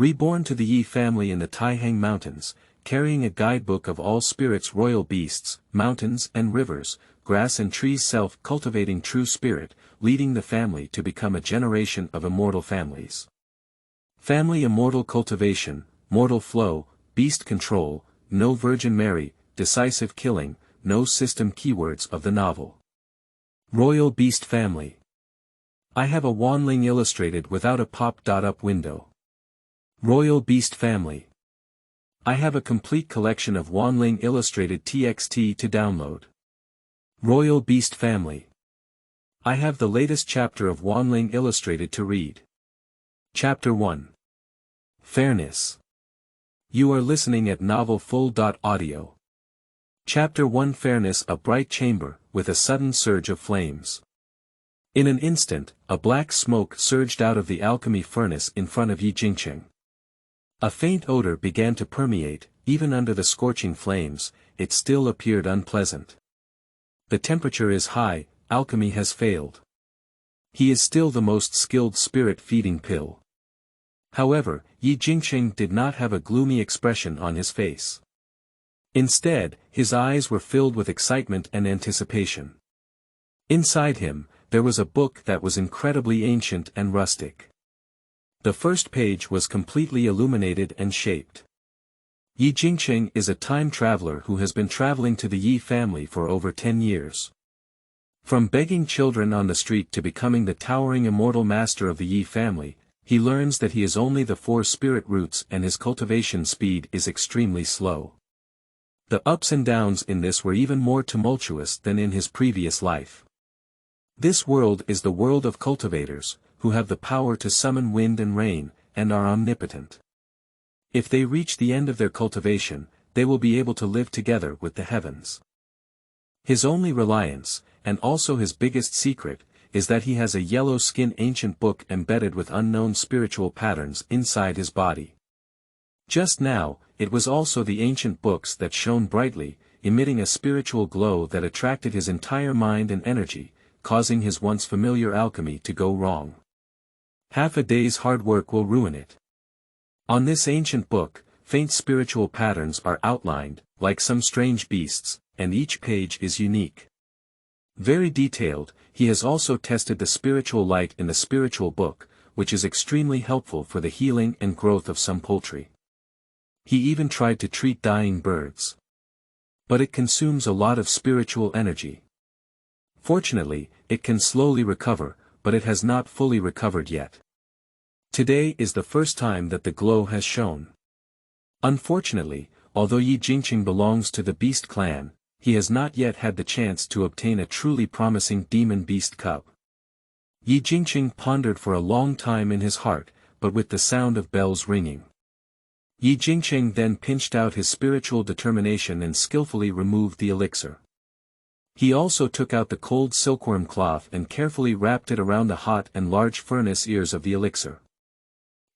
Reborn to the Yi family in the Taihang Mountains, carrying a guidebook of all spirits, royal beasts, mountains and rivers, grass and trees, self-cultivating true spirit, leading the family to become a generation of immortal families. Family Immortal Cultivation, Mortal Flow, Beast Control, No Virgin Mary, Decisive Killing, No System. Keywords of the novel. Royal Beast Family. I have a wanling illustrated without a pop-up window. Royal Beast Family. I have a complete collection of wanling illustrated TXT to download. Royal Beast Family. I have the latest chapter of wanling illustrated to read. Chapter 1. Fairness. You are listening at Novel Full.audio. Chapter 1. Fairness. A bright chamber, with a sudden surge of flames. In an instant, a black smoke surged out of the alchemy furnace in front of Yi Jingqing. A faint odor began to permeate, even under the scorching flames, it still appeared unpleasant. The temperature is high, alchemy has failed. He is still the most skilled spirit-feeding pill. However, Yi Jingqing did not have a gloomy expression on his face. Instead, his eyes were filled with excitement and anticipation. Inside him, there was a book that was incredibly ancient and rustic. The first page was completely illuminated and shaped. Yi Jingqing is a time traveler who has been traveling to the Yi family for over 10 years. From begging children on the street to becoming the towering immortal master of the Yi family, he learns that he is only the 4 spirit roots and his cultivation speed is extremely slow. The ups and downs in this were even more tumultuous than in his previous life. This world is the world of cultivators, who have the power to summon wind and rain, and are omnipotent. If they reach the end of their cultivation, they will be able to live together with the heavens. His only reliance, and also his biggest secret, is that he has a yellow skin ancient book embedded with unknown spiritual patterns inside his body. Just now, it was also the ancient books that shone brightly, emitting a spiritual glow that attracted his entire mind and energy, causing his once familiar alchemy to go wrong. Half a day's hard work will ruin it. On this ancient book, faint spiritual patterns are outlined, like some strange beasts, and each page is unique. Very detailed, he has also tested the spiritual light in the spiritual book, which is extremely helpful for the healing and growth of some poultry. He even tried to treat dying birds. But it consumes a lot of spiritual energy. Fortunately, it can slowly recover, but it has not fully recovered yet. Today is the first time that the glow has shown. Unfortunately, although Yi Jingqing belongs to the beast clan, he has not yet had the chance to obtain a truly promising demon beast cub. Yi Jingqing pondered for a long time in his heart, but with the sound of bells ringing. Yi Jingqing then pinched out his spiritual determination and skillfully removed the elixir. He also took out the cold silkworm cloth and carefully wrapped it around the hot and large furnace ears of the elixir.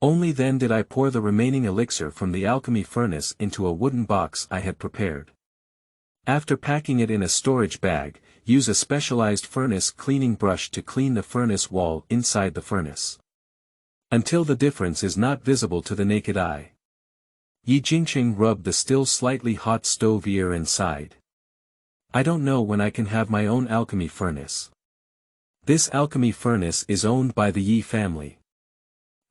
Only then did I pour the remaining elixir from the alchemy furnace into a wooden box I had prepared. After packing it in a storage bag, use a specialized furnace cleaning brush to clean the furnace wall inside the furnace. Until the difference is not visible to the naked eye. Yi Jingqing rubbed the still slightly hot stove ear and sighed. I don't know when I can have my own alchemy furnace. This alchemy furnace is owned by the Yi family.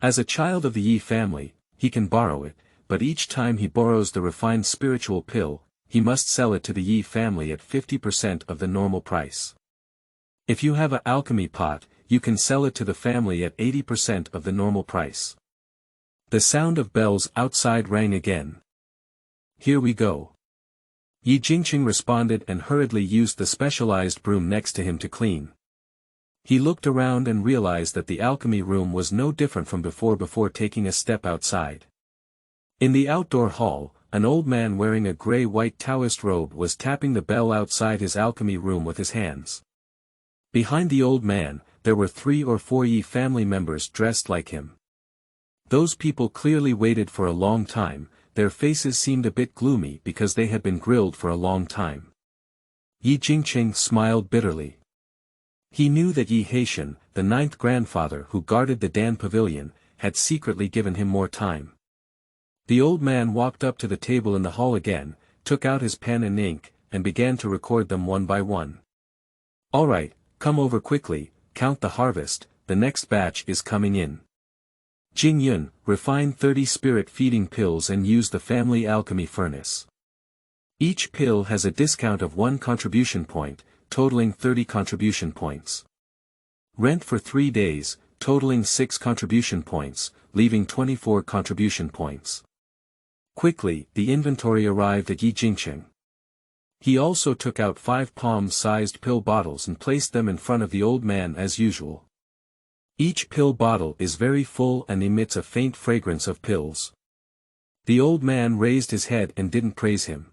As a child of the Yi family, he can borrow it, but each time he borrows the refined spiritual pill, he must sell it to the Yi family at 50% of the normal price. If you have an alchemy pot, you can sell it to the family at 80% of the normal price. The sound of bells outside rang again. Here we go. Yi Jingqing responded and hurriedly used the specialized broom next to him to clean. He looked around and realized that the alchemy room was no different from before taking a step outside. In the outdoor hall, an old man wearing a gray-white Taoist robe was tapping the bell outside his alchemy room with his hands. Behind the old man, there were 3 or 4 Yi family members dressed like him. Those people clearly waited for a long time. Their faces seemed a bit gloomy because they had been grilled for a long time. Yi Jingqing smiled bitterly. He knew that Yi Haitian, the 9th grandfather who guarded the Dan pavilion, had secretly given him more time. The old man walked up to the table in the hall again, took out his pen and ink, and began to record them one by one. "All right, come over quickly, count the harvest, the next batch is coming in. Qingyun, refine 30 spirit-feeding pills and use the family alchemy furnace. Each pill has a discount of 1 contribution point, totaling 30 contribution points. Rent for 3 days, totaling 6 contribution points, leaving 24 contribution points." Quickly, the inventory arrived at Yi Jingqing. He also took out 5 palm-sized pill bottles and placed them in front of the old man as usual. Each pill bottle is very full and emits a faint fragrance of pills. The old man raised his head and didn't praise him.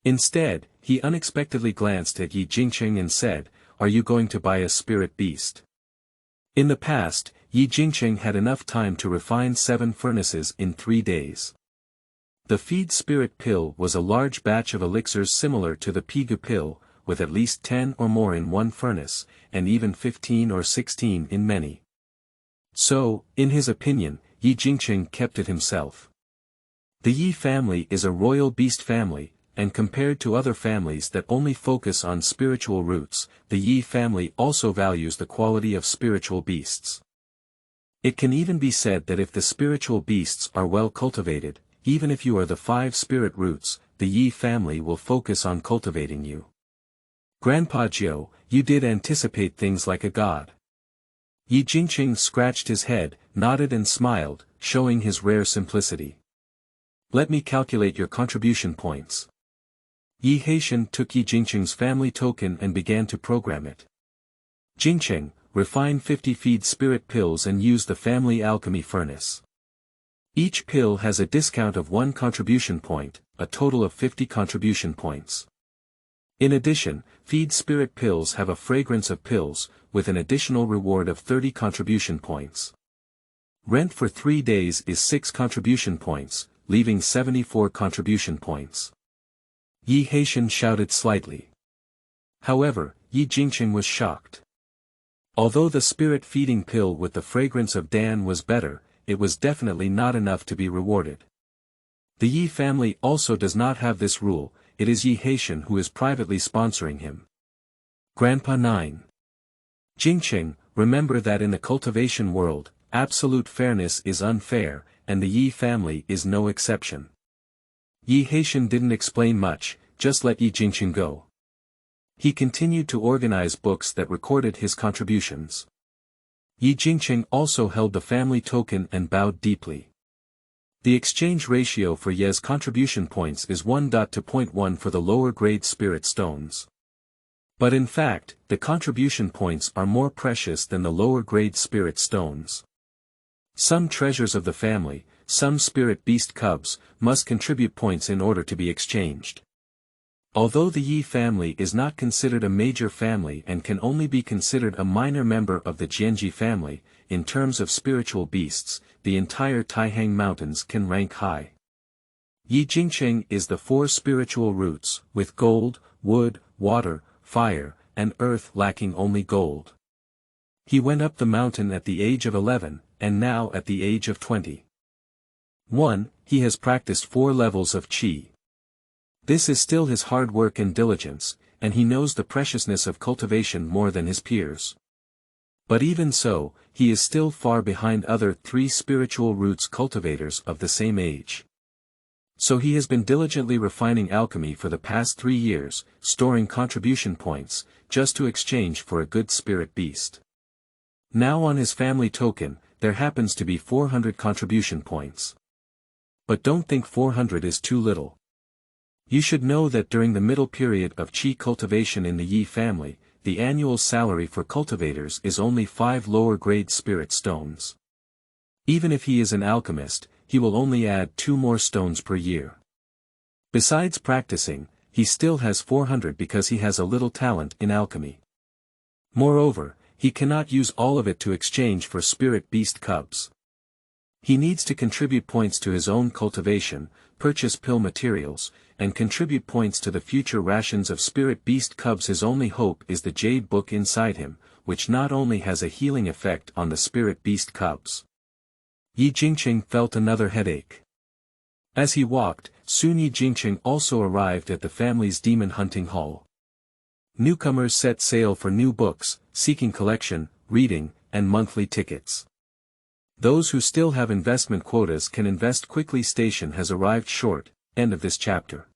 Instead, he unexpectedly glanced at Yi Jingqing and said, "Are you going to buy a spirit beast?" In the past, Yi Jingqing had enough time to refine 7 furnaces in 3 days. The feed spirit pill was a large batch of elixirs similar to the pigu pill, with at least 10 or more in one furnace, and even 15 or 16 in many. So, in his opinion, Yi Jingqing kept it himself. The Yi family is a royal beast family, and compared to other families that only focus on spiritual roots, the Yi family also values the quality of spiritual beasts. It can even be said that if the spiritual beasts are well cultivated, even if you are the 5 spirit roots, the Yi family will focus on cultivating you. "Grandpa Jiu, you did anticipate things like a god." Yi Jingqing scratched his head, nodded and smiled, showing his rare simplicity. "Let me calculate your contribution points." Yi Haitian took Yi Jingqing's family token and began to program it. "Jingqing, refine 50 feed spirit pills and use the family alchemy furnace. Each pill has a discount of 1 contribution point, a total of 50 contribution points. In addition, feed spirit pills have a fragrance of pills, with an additional reward of 30 contribution points. Rent for 3 days is 6 contribution points, leaving 74 contribution points." Yi Haitian shouted slightly. However, Yi Jingqing was shocked. Although the spirit-feeding pill with the fragrance of Dan was better, it was definitely not enough to be rewarded. The Yi family also does not have this rule, it is Yi Haitian who is privately sponsoring him. Grandpa 9. Jingqing, remember that in the cultivation world, absolute fairness is unfair, and the Yi family is no exception. Yi Haitian didn't explain much, just let Yi Jingqing go. He continued to organize books that recorded his contributions. Yi Jingqing also held the family token and bowed deeply. The exchange ratio for Ye's contribution points is 1:1 for the lower grade spirit stones. But in fact, the contribution points are more precious than the lower grade spirit stones. Some treasures of the family, some spirit beast cubs, must contribute points in order to be exchanged. Although the Yi family is not considered a major family and can only be considered a minor member of the Jianji family, in terms of spiritual beasts, the entire Taihang Mountains can rank high. Yi Jingqing is the 4 spiritual roots, with gold, wood, water, fire, and earth lacking only gold. He went up the mountain at the age of 11, and now at the age of 20. 1. He has practiced 4 levels of qi. This is still his hard work and diligence, and he knows the preciousness of cultivation more than his peers. But even so, he is still far behind other 3 spiritual roots cultivators of the same age. So he has been diligently refining alchemy for the past 3 years, storing contribution points, just to exchange for a good spirit beast. Now on his family token, there happens to be 400 contribution points. But don't think 400 is too little. You should know that during the middle period of qi cultivation in the Yi family, the annual salary for cultivators is only 5 lower-grade spirit stones. Even if he is an alchemist, he will only add 2 more stones per year. Besides practicing, he still has 400 because he has a little talent in alchemy. Moreover, he cannot use all of it to exchange for spirit beast cubs. He needs to contribute points to his own cultivation, purchase pill materials, and contribute points to the future rations of spirit beast cubs. His only hope is the jade book inside him, which not only has a healing effect on the spirit beast cubs. Yi Jingqing felt another headache. As he walked, soon Yi Jingqing also arrived at the family's demon hunting hall. Newcomers set sail for new books, seeking collection, reading, and monthly tickets. Those who still have investment quotas can invest quickly. Station has arrived short. End of this chapter.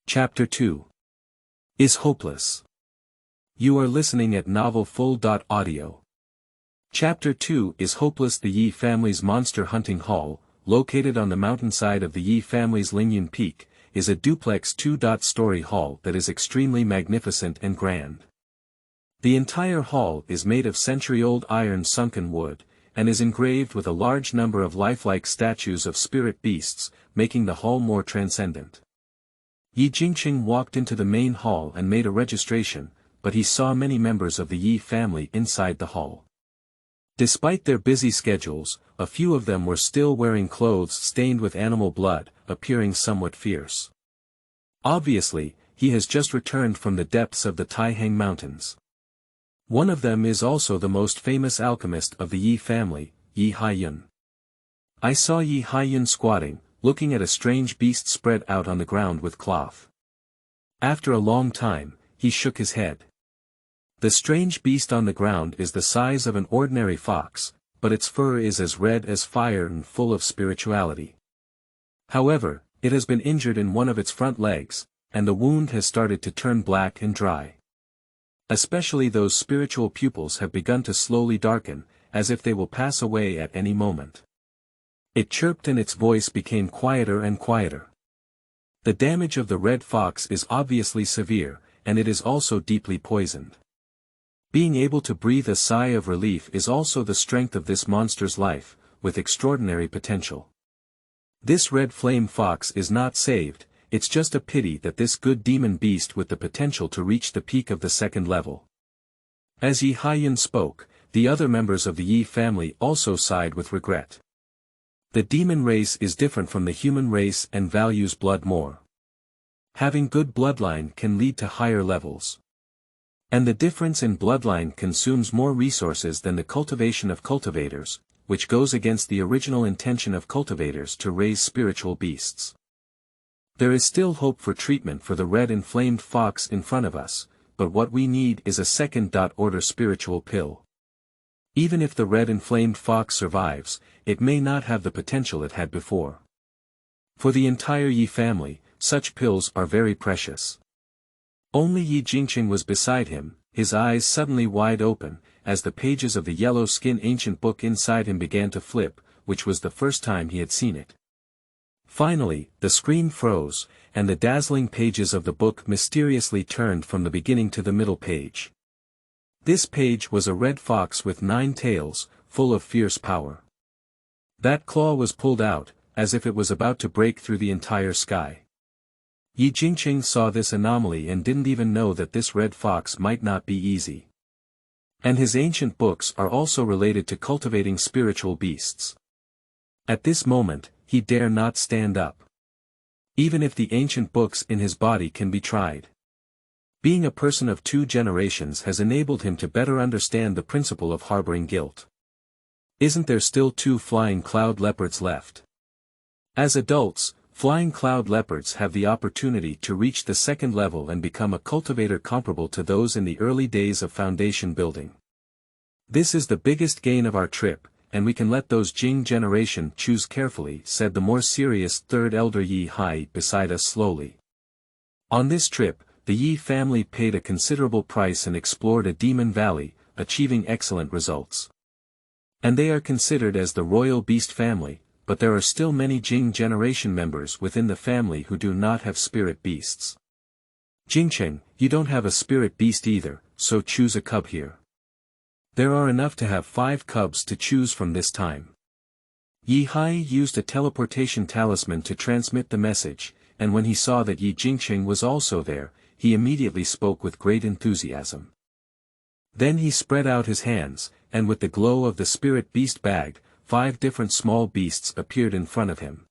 Chapter 2 is hopeless. You are listening at novelfull.audio. Chapter 2 is hopeless. The Yi family's monster hunting hall, located on the mountainside of the Yi family's Qingyun peak, is a duplex two-story hall that is extremely magnificent and grand. The entire hall is made of century-old iron sunken wood, and is engraved with a large number of lifelike statues of spirit beasts, making the hall more transcendent. Yi Jingqing walked into the main hall and made a registration, but he saw many members of the Yi family inside the hall. Despite their busy schedules, a few of them were still wearing clothes stained with animal blood, appearing somewhat fierce. Obviously, he has just returned from the depths of the Taihang Mountains. One of them is also the most famous alchemist of the Yi family, Yi Haiyun. I saw Yi Haiyun squatting, looking at a strange beast spread out on the ground with cloth. After a long time, he shook his head. The strange beast on the ground is the size of an ordinary fox, but its fur is as red as fire and full of spirituality. However, it has been injured in one of its front legs, and the wound has started to turn black and dry. Especially those spiritual pupils have begun to slowly darken, as if they will pass away at any moment. It chirped and its voice became quieter and quieter. The damage of the red fox is obviously severe, and it is also deeply poisoned. Being able to breathe a sigh of relief is also the strength of this monster's life, with extraordinary potential. This red flame fox is not saved, it's just a pity that this good demon beast with the potential to reach the peak of the second level. As Yi Haiyun spoke, the other members of the Yi family also sighed with regret. The demon race is different from the human race and values blood more. Having good bloodline can lead to higher levels. And the difference in bloodline consumes more resources than the cultivation of cultivators, which goes against the original intention of cultivators to raise spiritual beasts. There is still hope for treatment for the red inflamed fox in front of us, but what we need is a second-order spiritual pill. Even if the red inflamed fox survives, it may not have the potential it had before. For the entire Yi family, such pills are very precious. Only Yi Jingqing was beside him, his eyes suddenly wide open, as the pages of the yellow-skin ancient book inside him began to flip, which was the first time he had seen it. Finally, the screen froze, and the dazzling pages of the book mysteriously turned from the beginning to the middle page. This page was a red fox with 9 tails, full of fierce power. That claw was pulled out, as if it was about to break through the entire sky. Yi Jingqing saw this anomaly and didn't even know that this red fox might not be easy. And his ancient books are also related to cultivating spiritual beasts. At this moment, he dare not stand up. Even if the ancient books in his body can be tried. Being a person of 2 generations has enabled him to better understand the principle of harboring guilt. Isn't there still 2 flying cloud leopards left? As adults, flying cloud leopards have the opportunity to reach the second level and become a cultivator comparable to those in the early days of foundation building. This is the biggest gain of our trip, and we can let those Jing generation choose carefully, said the more serious third elder Yi Hai beside us slowly. On this trip, the Yi family paid a considerable price and explored a demon valley, achieving excellent results. And they are considered as the royal beast family, but there are still many Jing generation members within the family who do not have spirit beasts. Jingqing, you don't have a spirit beast either, so choose a cub here. There are enough to have 5 cubs to choose from this time. Yi Hai used a teleportation talisman to transmit the message, and when he saw that Yi Jingqing was also there, he immediately spoke with great enthusiasm. Then he spread out his hands, and with the glow of the spirit beast bag, 5 different small beasts appeared in front of him.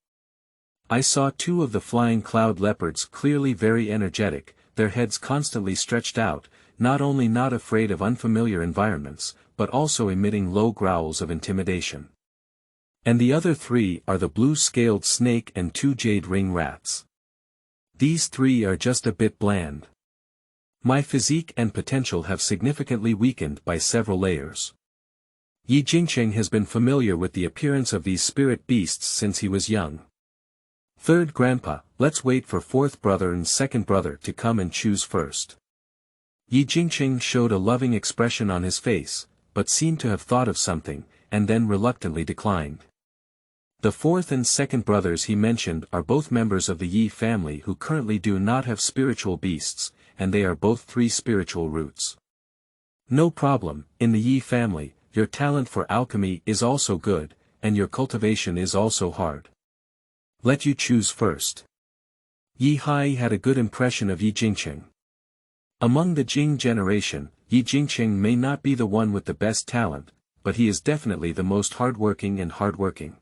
I saw 2 of the flying cloud leopards clearly very energetic, their heads constantly stretched out, not only not afraid of unfamiliar environments, but also emitting low growls of intimidation. And the other 3 are the blue-scaled snake and 2 jade ring rats. These 3 are just a bit bland. My physique and potential have significantly weakened by several layers. Yi Jingqing has been familiar with the appearance of these spirit beasts since he was young. Third grandpa, let's wait for fourth brother and second brother to come and choose first. Yi Jingqing showed a loving expression on his face, but seemed to have thought of something, and then reluctantly declined. The fourth and second brothers he mentioned are both members of the Yi family who currently do not have spiritual beasts, and they are both 3 spiritual roots. No problem, in the Yi family, your talent for alchemy is also good, and your cultivation is also hard. Let you choose first. Yi Hai had a good impression of Yi Jingqing. Among the Jing generation, Yi Jingqing may not be the one with the best talent, but he is definitely the most hardworking and hardworking.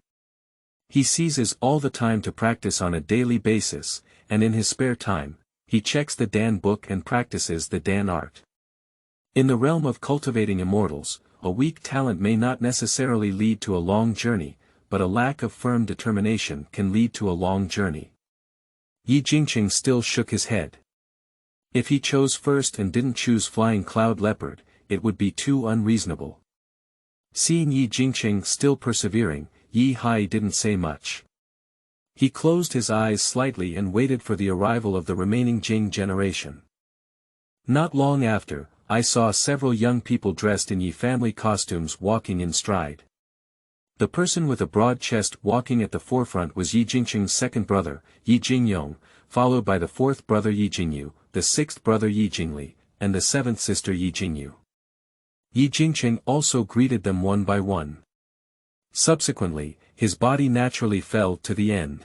He seizes all the time to practice on a daily basis, and in his spare time, he checks the Dan book and practices the Dan art. In the realm of cultivating immortals, a weak talent may not necessarily lead to a long journey, but a lack of firm determination can lead to a long journey. Yi Jingqing still shook his head. If he chose first and didn't choose Flying Cloud Leopard, it would be too unreasonable. Seeing Yi Jingqing still persevering, Yi Hai didn't say much. He closed his eyes slightly and waited for the arrival of the remaining Jing generation. Not long after, I saw several young people dressed in Yi family costumes walking in stride. The person with a broad chest walking at the forefront was Yi Jingqing's second brother, Yi Jingyong, followed by the fourth brother Yi Jingyu, the sixth brother Yi Jingli, and the seventh sister Yi Jingyu. Yi Jingqing also greeted them one by one. Subsequently, his body naturally fell to the end.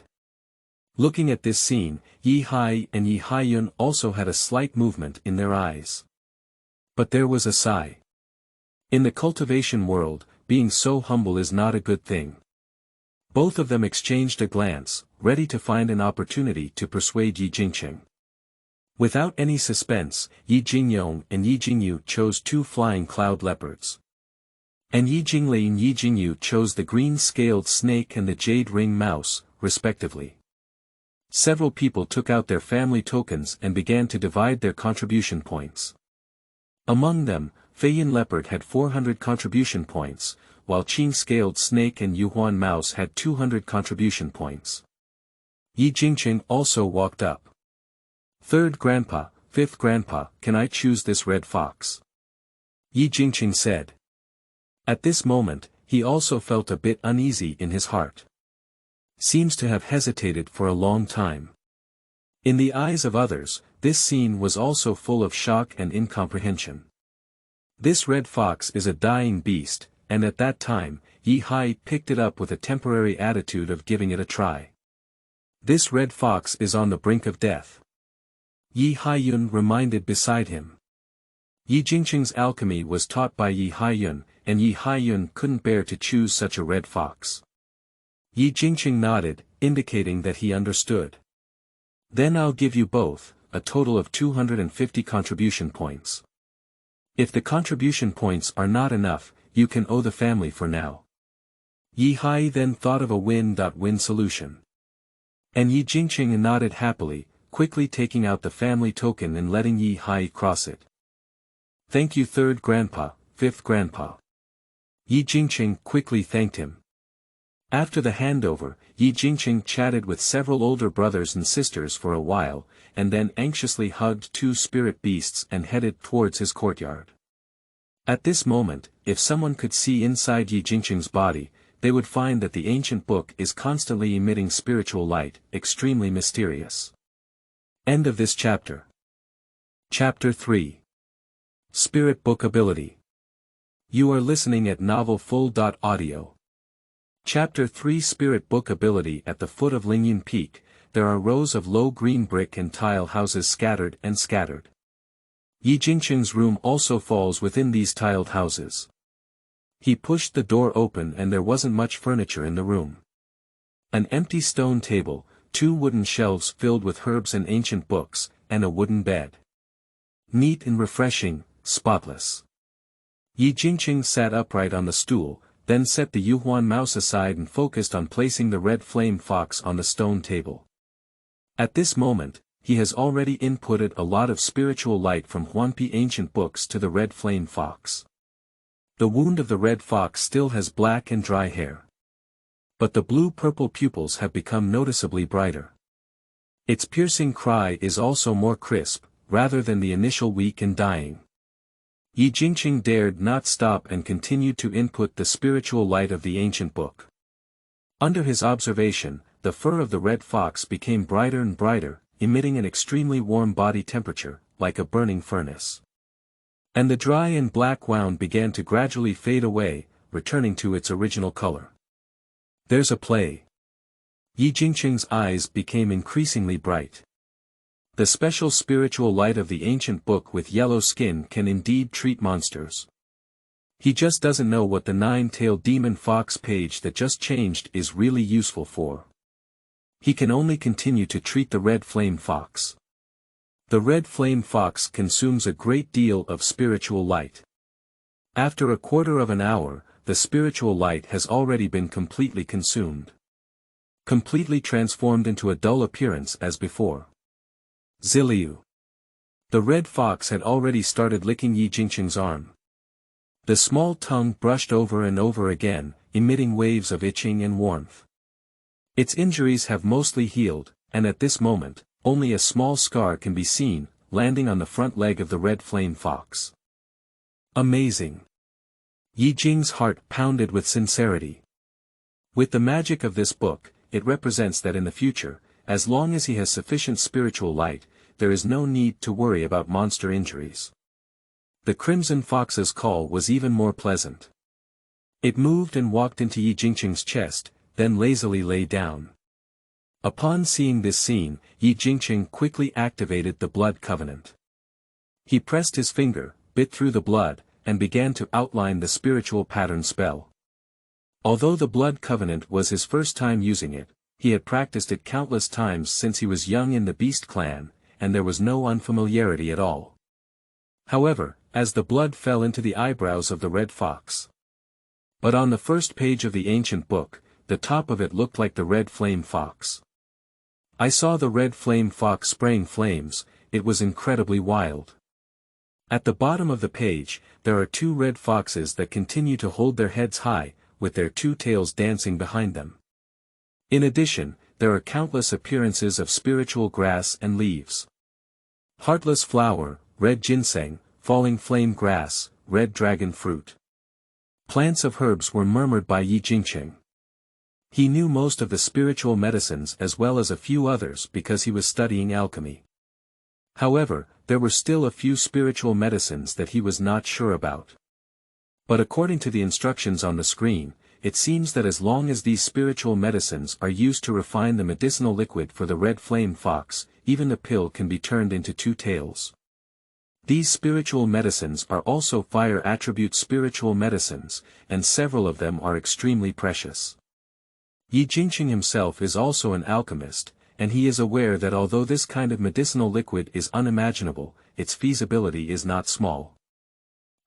Looking at this scene, Yi Hai and Yi Haiyun also had a slight movement in their eyes. But there was a sigh. In the cultivation world, being so humble is not a good thing. Both of them exchanged a glance, ready to find an opportunity to persuade Yi Jingqing. Without any suspense, Yi Jingyong and Yi Jingyu chose 2 flying cloud leopards. And Yi Jingli and Yi Jingyu chose the green-scaled snake and the jade ring mouse, respectively. Several people took out their family tokens and began to divide their contribution points. Among them, Feiyin leopard had 400 contribution points, while Qing-scaled snake and Yuhuan mouse had 200 contribution points. Yi Jingqing also walked up. Third grandpa, fifth grandpa, can I choose this red fox? Yi Jingqing said. At this moment, he also felt a bit uneasy in his heart. Seems to have hesitated for a long time. In the eyes of others, this scene was also full of shock and incomprehension. This red fox is a dying beast, and at that time, Yi Hai picked it up with a temporary attitude of giving it a try. This red fox is on the brink of death. Yi Haiyun reminded beside him. Yi Jingqing's alchemy was taught by Yi Haiyun, and Yi Haiyun couldn't bear to choose such a red fox. Yi Jingqing nodded, indicating that he understood. Then I'll give you both, a total of 250 contribution points. If the contribution points are not enough, you can owe the family for now. Yi Hai then thought of a win-win solution. And Yi Jingqing nodded happily, quickly taking out the family token and letting Yi Hai cross it. Thank you third grandpa, fifth grandpa. Yi Jingqing quickly thanked him. After the handover, Yi Jingqing chatted with several older brothers and sisters for a while, and then anxiously hugged 2 spirit beasts and headed towards his courtyard. At this moment, if someone could see inside Yi Jingqing's body, they would find that the ancient book is constantly emitting spiritual light, extremely mysterious. End of this chapter. Chapter 3. Spirit Book Ability. You are listening at novelfull.audio. Chapter 3 Spirit Book Ability. At the foot of Qingyun Peak, there are rows of low green brick and tile houses scattered. Yi Jingqing's room also falls within these tiled houses. He pushed the door open and there wasn't much furniture in the room. An empty stone table, 2 wooden shelves filled with herbs and ancient books, and a wooden bed. Neat and refreshing, spotless. Yi Jingqing sat upright on the stool, then set the Yuhuan mouse aside and focused on placing the red flame fox on the stone table. At this moment, he has already inputted a lot of spiritual light from Huanpi ancient books to the red flame fox. The wound of the red fox still has black and dry hair. But the blue-purple pupils have become noticeably brighter. Its piercing cry is also more crisp, rather than the initial weak and dying. Yi Jingqing dared not stop and continued to input the spiritual light of the ancient book. Under his observation, the fur of the red fox became brighter and brighter, emitting an extremely warm body temperature, like a burning furnace. And the dry and black wound began to gradually fade away, returning to its original color. There's a play. Yi Jingqing's eyes became increasingly bright. The special spiritual light of the ancient book with yellow skin can indeed treat monsters. He just doesn't know what the 9-tailed demon fox page that just changed is really useful for. He can only continue to treat the red flame fox. The red flame fox consumes a great deal of spiritual light. After a quarter of an hour, the spiritual light has already been completely consumed. Completely transformed into a dull appearance as before. Ziliu. The red fox had already started licking Yi Jingqing's arm. The small tongue brushed over and over again, emitting waves of itching and warmth. Its injuries have mostly healed, and at this moment, only a small scar can be seen, landing on the front leg of the red flame fox. Amazing. Yi Jing's heart pounded with sincerity. With the magic of this book, it represents that in the future, as long as he has sufficient spiritual light, there is no need to worry about monster injuries. The crimson fox's call was even more pleasant. It moved and walked into Yi Jingqing's chest, then lazily lay down. Upon seeing this scene, Yi Jingqing quickly activated the blood covenant. He pressed his finger, bit through the blood, and began to outline the spiritual pattern spell. Although the blood covenant was his first time using it, he had practiced it countless times since he was young in the Beast clan, and there was no unfamiliarity at all. However, as the blood fell into the eyebrows of the red fox. But on the first page of the ancient book, the top of it looked like the red flame fox. I saw the red flame fox spraying flames, it was incredibly wild. At the bottom of the page, there are 2 red foxes that continue to hold their heads high, with their 2 tails dancing behind them. In addition, there are countless appearances of spiritual grass and leaves. Heartless flower, red ginseng, falling flame grass, red dragon fruit. Plants of herbs were murmured by Yi Jingqing. He knew most of the spiritual medicines as well as a few others because he was studying alchemy. However, there were still a few spiritual medicines that he was not sure about. But according to the instructions on the screen, it seems that as long as these spiritual medicines are used to refine the medicinal liquid for the red flame fox, even the pill can be turned into 2 tails. These spiritual medicines are also fire attribute spiritual medicines, and several of them are extremely precious. Yi Jingqing himself is also an alchemist, and he is aware that although this kind of medicinal liquid is unimaginable, its feasibility is not small.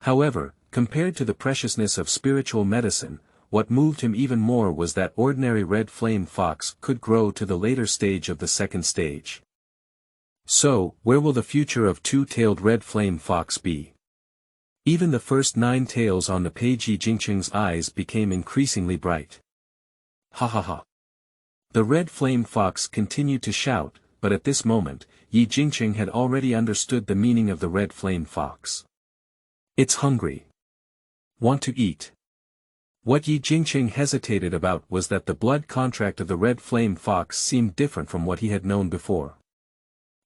However, compared to the preciousness of spiritual medicine, what moved him even more was that ordinary red flame fox could grow to the later stage of the second stage. So, where will the future of 2-tailed red flame fox be? Even the first 9 tails on the page. Yi Jingqing's eyes became increasingly bright. Ha ha ha. The red flame fox continued to shout, but at this moment, Yi Jingqing had already understood the meaning of the red flame fox. It's hungry. Want to eat. What Yi Jingqing hesitated about was that the blood contract of the red flame fox seemed different from what he had known before.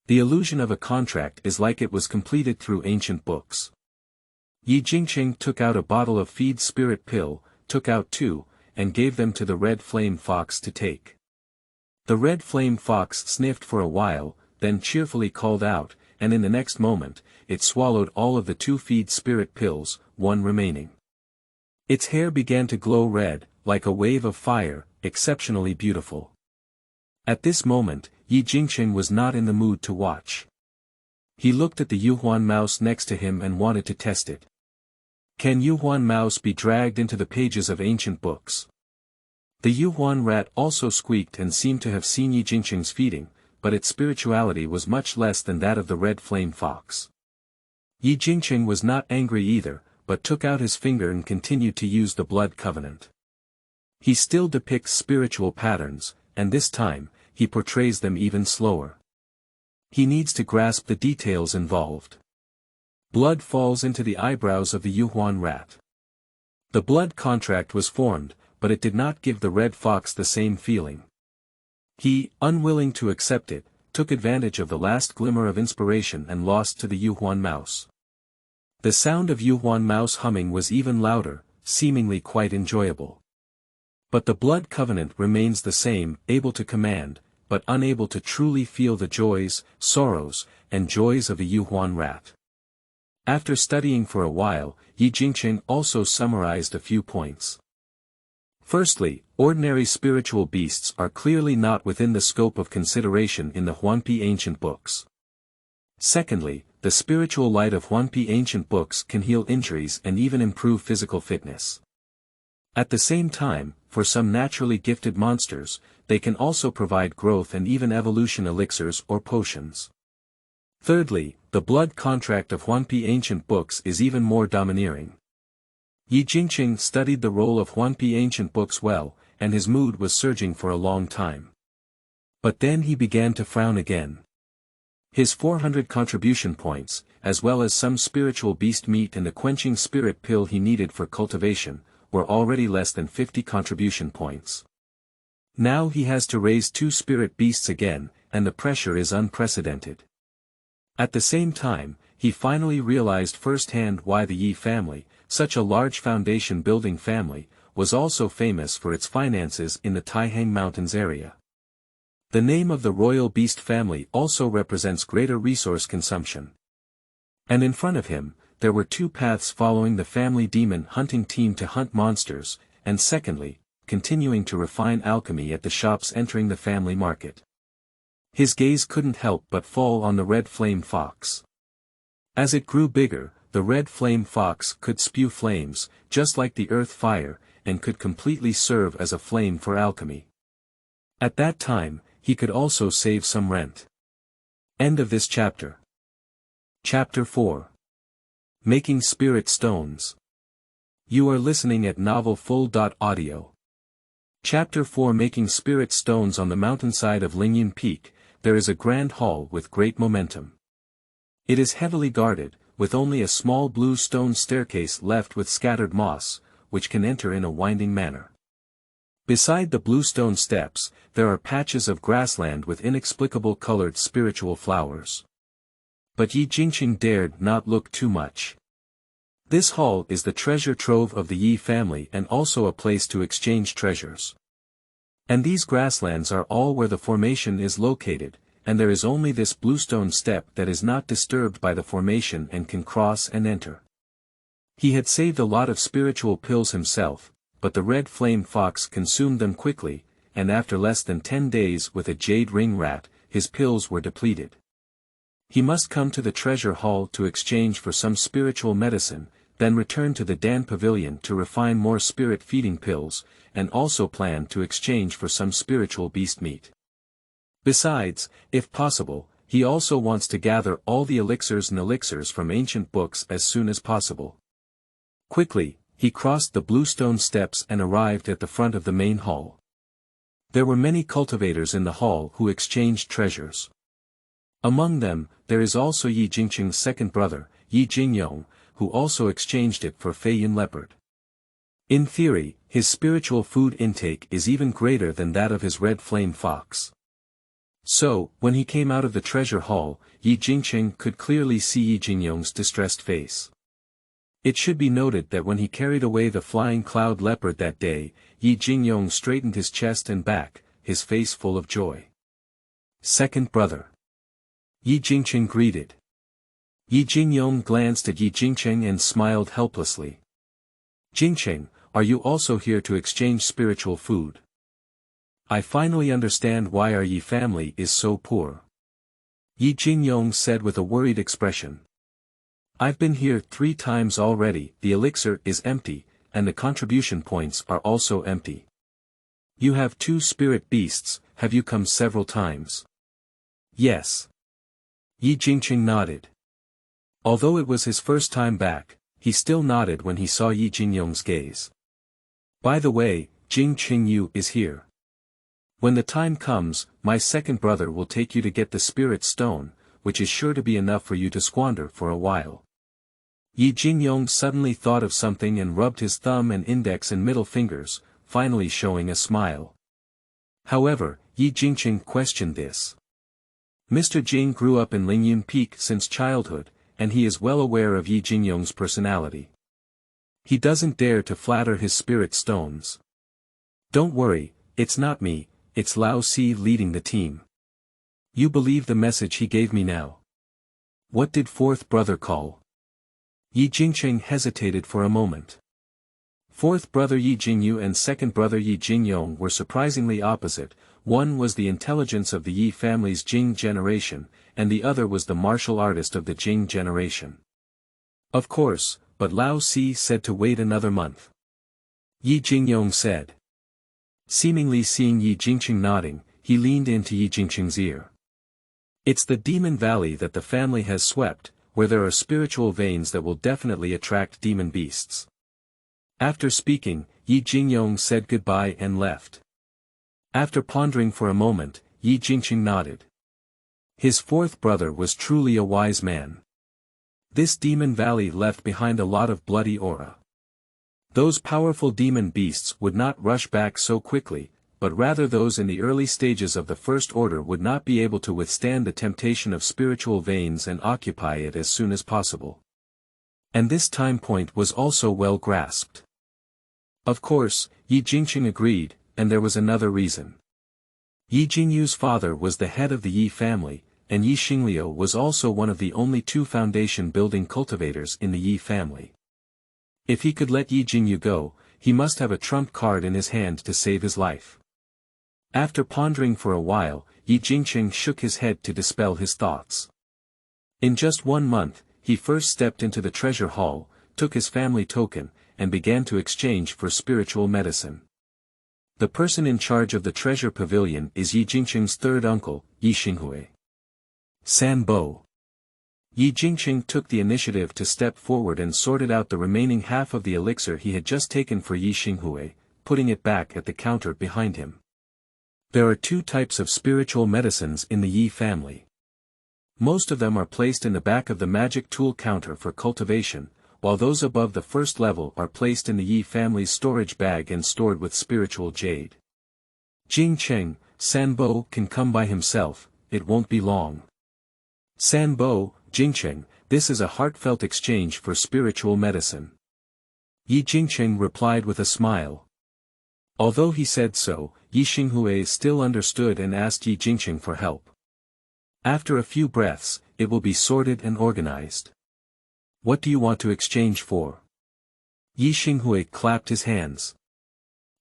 The illusion of a contract is like it was completed through ancient books. Yi Jingqing took out a bottle of feed spirit pill, took out 2, and gave them to the red flame fox to take. The red flame fox sniffed for a while, then cheerfully called out, and in the next moment, it swallowed all of the 2 feed spirit pills, 1 remaining. Its hair began to glow red, like a wave of fire, exceptionally beautiful. At this moment, Yi Jingqing was not in the mood to watch. He looked at the Yuhuan mouse next to him and wanted to test it. Can Yuhuan mouse be dragged into the pages of ancient books? The Yuhuan rat also squeaked and seemed to have seen Yi Jingqing's feeding, but its spirituality was much less than that of the red flame fox. Yi Jingqing was not angry either, but took out his finger and continued to use the blood covenant. He still depicts spiritual patterns, and this time, he portrays them even slower. He needs to grasp the details involved. Blood falls into the eyebrows of the Yuhuan rat. The blood contract was formed, but it did not give the red fox the same feeling. He, unwilling to accept it, took advantage of the last glimmer of inspiration and lost to the Yuhuan mouse. The sound of Yuhuan mouse humming was even louder, seemingly quite enjoyable. But the blood covenant remains the same, able to command, but unable to truly feel the joys, sorrows, and joys of a Yuhuan rat. After studying for a while, Yi Jingqing also summarized a few points. Firstly, ordinary spiritual beasts are clearly not within the scope of consideration in the Huanpi ancient books. Secondly, the spiritual light of Huanpi ancient books can heal injuries and even improve physical fitness. At the same time, for some naturally gifted monsters, they can also provide growth and even evolution elixirs or potions. Thirdly, the blood contract of Huanpi ancient books is even more domineering. Yi Jingqing studied the role of Huanpi ancient books well, and his mood was surging for a long time. But then he began to frown again. His 400 contribution points, as well as some spiritual beast meat and the quenching spirit pill he needed for cultivation, were already less than 50 contribution points. Now he has to raise 2 spirit beasts again, and the pressure is unprecedented. At the same time, he finally realized firsthand why the Yi family, such a large foundation-building family, was also famous for its finances in the Taihang Mountains area. The name of the royal beast family also represents greater resource consumption. And in front of him, there were 2 paths following the family demon hunting team to hunt monsters, and secondly, continuing to refine alchemy at the shops entering the family market. His gaze couldn't help but fall on the red flame fox. As it grew bigger, the red flame fox could spew flames, just like the earth fire, and could completely serve as a flame for alchemy. At that time, he could also save some rent. End of this chapter. Chapter 4. Making Spirit Stones. You are listening at novelfull.audio. Chapter 4. Making Spirit Stones. On the mountainside of Qingyun Peak, there is a grand hall with great momentum. It is heavily guarded, with only a small blue stone staircase left with scattered moss, which can enter in a winding manner. Beside the blue stone steps, there are patches of grassland with inexplicable colored spiritual flowers. But Yi Jingqing dared not look too much. This hall is the treasure trove of the Yi family and also a place to exchange treasures. And these grasslands are all where the formation is located, and there is only this bluestone step that is not disturbed by the formation and can cross and enter. He had saved a lot of spiritual pills himself, but the red flame fox consumed them quickly, and after less than 10 days with a jade ring rat, his pills were depleted. He must come to the treasure hall to exchange for some spiritual medicine, then return to the Dan Pavilion to refine more spirit-feeding pills, and also plan to exchange for some spiritual beast meat. Besides, if possible, he also wants to gather all the elixirs from ancient books as soon as possible. Quickly, he crossed the bluestone steps and arrived at the front of the main hall. There were many cultivators in the hall who exchanged treasures. Among them, there is also Yi Jingqing's second brother, Yi Jingyong, who also exchanged it for Feiyun leopard. In theory, his spiritual food intake is even greater than that of his red flame fox. So, when he came out of the treasure hall, Yi Jingqing could clearly see Yi Jingyong's distressed face. It should be noted that when he carried away the flying cloud leopard that day, Yi Jingyong straightened his chest and back, his face full of joy. Second brother. Yi Jingqing greeted. Yi Jingyong glanced at Yi Jingqing and smiled helplessly. Jingqing, are you also here to exchange spiritual food? I finally understand why our Yi family is so poor. Yi Jingyong said with a worried expression. I've been here 3 times already. The elixir is empty, and the contribution points are also empty. You have 2 spirit beasts, have you come several times? Yes. Yi Jingqing nodded. Although it was his first time back, he still nodded when he saw Yi Jingyong's gaze. By the way, Jing Qingyu is here. When the time comes, my second brother will take you to get the spirit stone, which is sure to be enough for you to squander for a while. Yi Jingyong suddenly thought of something and rubbed his thumb and index and middle fingers, finally showing a smile. However, Yi Jingqing questioned this. Mr. Jing grew up in Lingyun Peak since childhood, and he is well aware of Yi Jingyong's personality. He doesn't dare to flatter his spirit stones. Don't worry, it's not me, it's Lao Si leading the team. You believe the message he gave me now. What did fourth brother call? Yi Jingqing hesitated for a moment. Fourth brother Yi Jingyu and second brother Yi Jingyong were surprisingly opposite. One was the intelligence of the Yi family's Jing generation, and the other was the martial artist of the Jing generation. Of course, but Lao Si said to wait another month. Yi Jingyong said. Seemingly seeing Yi Jingqing nodding, he leaned into Yi Jingqing's ear. It's the demon valley that the family has swept, where there are spiritual veins that will definitely attract demon beasts. After speaking, Yi Jingyong said goodbye and left. After pondering for a moment, Yi Jingqing nodded. His fourth brother was truly a wise man. This demon valley left behind a lot of bloody aura. Those powerful demon beasts would not rush back so quickly, but rather those in the early stages of the First Order would not be able to withstand the temptation of spiritual veins and occupy it as soon as possible. And this time point was also well grasped. Of course, Yi Jingqing agreed, and there was another reason. Yi Jingyu's father was the head of the Yi family, and Yi Xingliu was also one of the only 2 foundation-building cultivators in the Yi family. If he could let Yi Jingyu go, he must have a trump card in his hand to save his life. After pondering for a while, Yi Jingqing shook his head to dispel his thoughts. In just 1 month, he first stepped into the treasure hall, took his family token, and began to exchange for spiritual medicine. The person in charge of the treasure pavilion is Yi Jingqing's third uncle, Yi Xinghui. Sanbo. Yi Jingqing took the initiative to step forward and sorted out the remaining half of the elixir he had just taken for Yi Xinghui, putting it back at the counter behind him. There are 2 types of spiritual medicines in the Yi family. Most of them are placed in the back of the magic tool counter for cultivation, while those above the first level are placed in the Yi family's storage bag and stored with spiritual jade. Jing Cheng, Sanbo can come by himself, it won't be long. Sanbo, Jingcheng, this is a heartfelt exchange for spiritual medicine. Yi Jingqing replied with a smile. Although he said so, Yi Xinghui still understood and asked Yi Jingqing for help. After a few breaths, it will be sorted and organized. What do you want to exchange for? Yi Xinghui clapped his hands.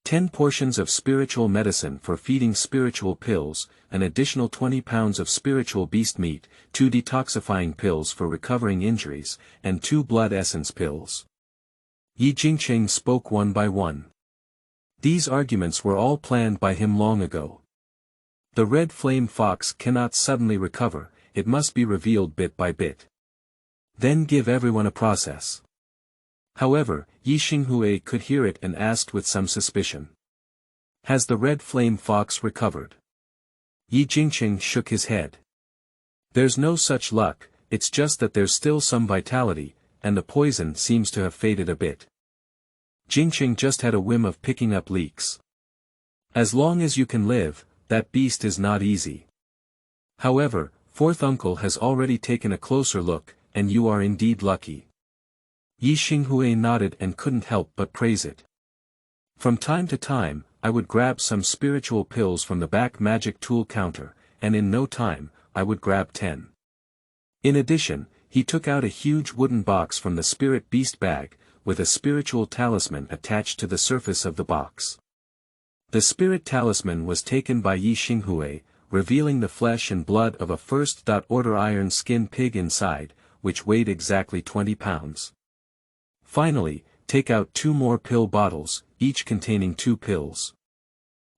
10 portions of spiritual medicine for feeding spiritual pills, an additional 20 pounds of spiritual beast meat, 2 detoxifying pills for recovering injuries, and 2 blood essence pills. Yi Jingqing spoke one by one. These arguments were all planned by him long ago. The red flame fox cannot suddenly recover, it must be revealed bit by bit. Then give everyone a process. However, Yi Xinghui could hear it and asked with some suspicion. Has the red flame fox recovered? Yi Jingqing shook his head. There's no such luck, it's just that there's still some vitality, and the poison seems to have faded a bit. Jingqing just had a whim of picking up leaks. As long as you can live, that beast is not easy. However, fourth uncle has already taken a closer look, and you are indeed lucky. Yi Xinghui nodded and couldn't help but praise it. From time to time, I would grab some spiritual pills from the back magic tool counter, and in no time, I would grab 10. In addition, he took out a huge wooden box from the spirit beast bag, with a spiritual talisman attached to the surface of the box. The spirit talisman was taken by Yi Xinghui, revealing the flesh and blood of a first-order iron skin pig inside, which weighed exactly 20 pounds. Finally, take out 2 more pill bottles, each containing 2 pills.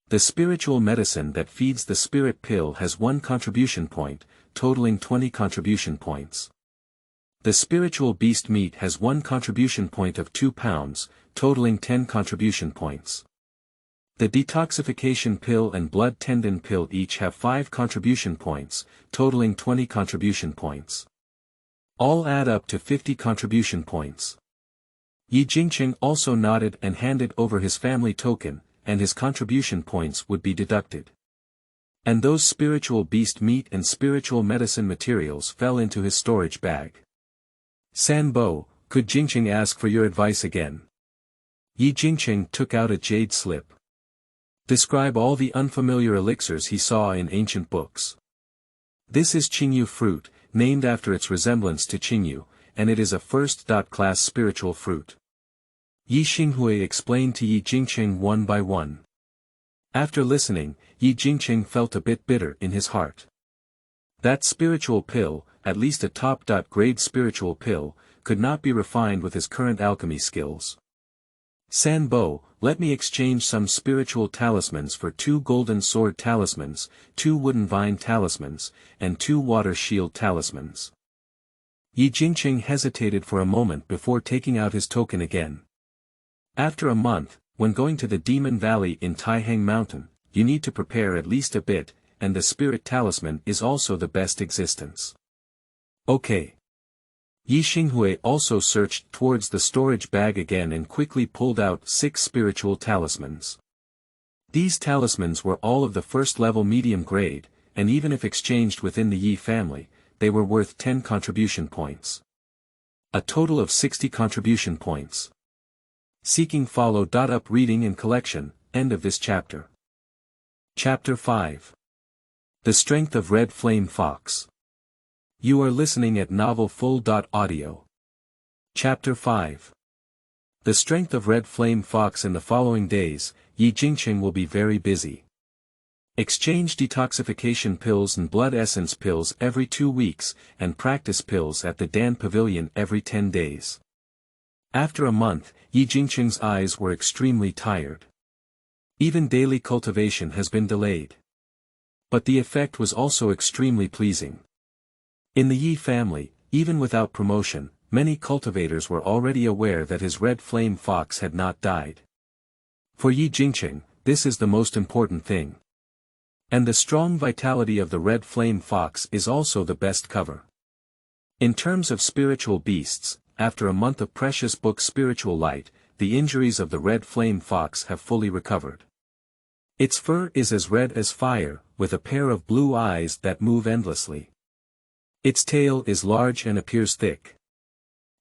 The spiritual medicine that feeds the spirit pill has 1 contribution point, totaling 20 contribution points. The spiritual beast meat has 1 contribution point of 2 pounds, totaling 10 contribution points. The detoxification pill and blood tendon pill each have 5 contribution points, totaling 20 contribution points. All add up to 50 contribution points. Yi Jingqing also nodded and handed over his family token, and his contribution points would be deducted. And those spiritual beast meat and spiritual medicine materials fell into his storage bag. Sanbo, could Jingqing ask for your advice again? Yi Jingqing took out a jade slip. Describe all the unfamiliar elixirs he saw in ancient books. This is Qingyun fruit, named after its resemblance to Qingyun, and it is a first-class spiritual fruit. Yi Xinghui explained to Yi Jingqing one by one. After listening, Yi Jingqing felt a bit bitter in his heart. That spiritual pill, at least a top-grade spiritual pill, could not be refined with his current alchemy skills. Sanbo, let me exchange some spiritual talismans for 2 golden sword talismans, 2 wooden vine talismans, and 2 water shield talismans. Yi Jingqing hesitated for a moment before taking out his token again. After a month, when going to the Demon Valley in Taihang Mountain, you need to prepare at least a bit, and the spirit talisman is also the best existence. Okay. Yi Xinghui also searched towards the storage bag again and quickly pulled out 6 spiritual talismans. These talismans were all of the first-level medium grade, and even if exchanged within the Yi family, they were worth 10 contribution points. A total of 60 contribution points. Seeking follow. Up reading and collection, end of this chapter. Chapter 5. The Strength of Red Flame Fox. You are listening at Novel Full. Audio. Chapter 5. The Strength of Red Flame Fox. In the following days, Yi Jingqing will be very busy. Exchange detoxification pills and blood essence pills every 2 weeks, and practice pills at the Dan Pavilion every 10 days. After a month, Yi Jingqing's eyes were extremely tired. Even daily cultivation has been delayed. But the effect was also extremely pleasing. In the Yi family, even without promotion, many cultivators were already aware that his red flame fox had not died. For Yi Jingqing, this is the most important thing. And the strong vitality of the red flame fox is also the best cover. In terms of spiritual beasts, after a month of precious book spiritual light, the injuries of the red flame fox have fully recovered. Its fur is as red as fire, with a pair of blue eyes that move endlessly. Its tail is large and appears thick.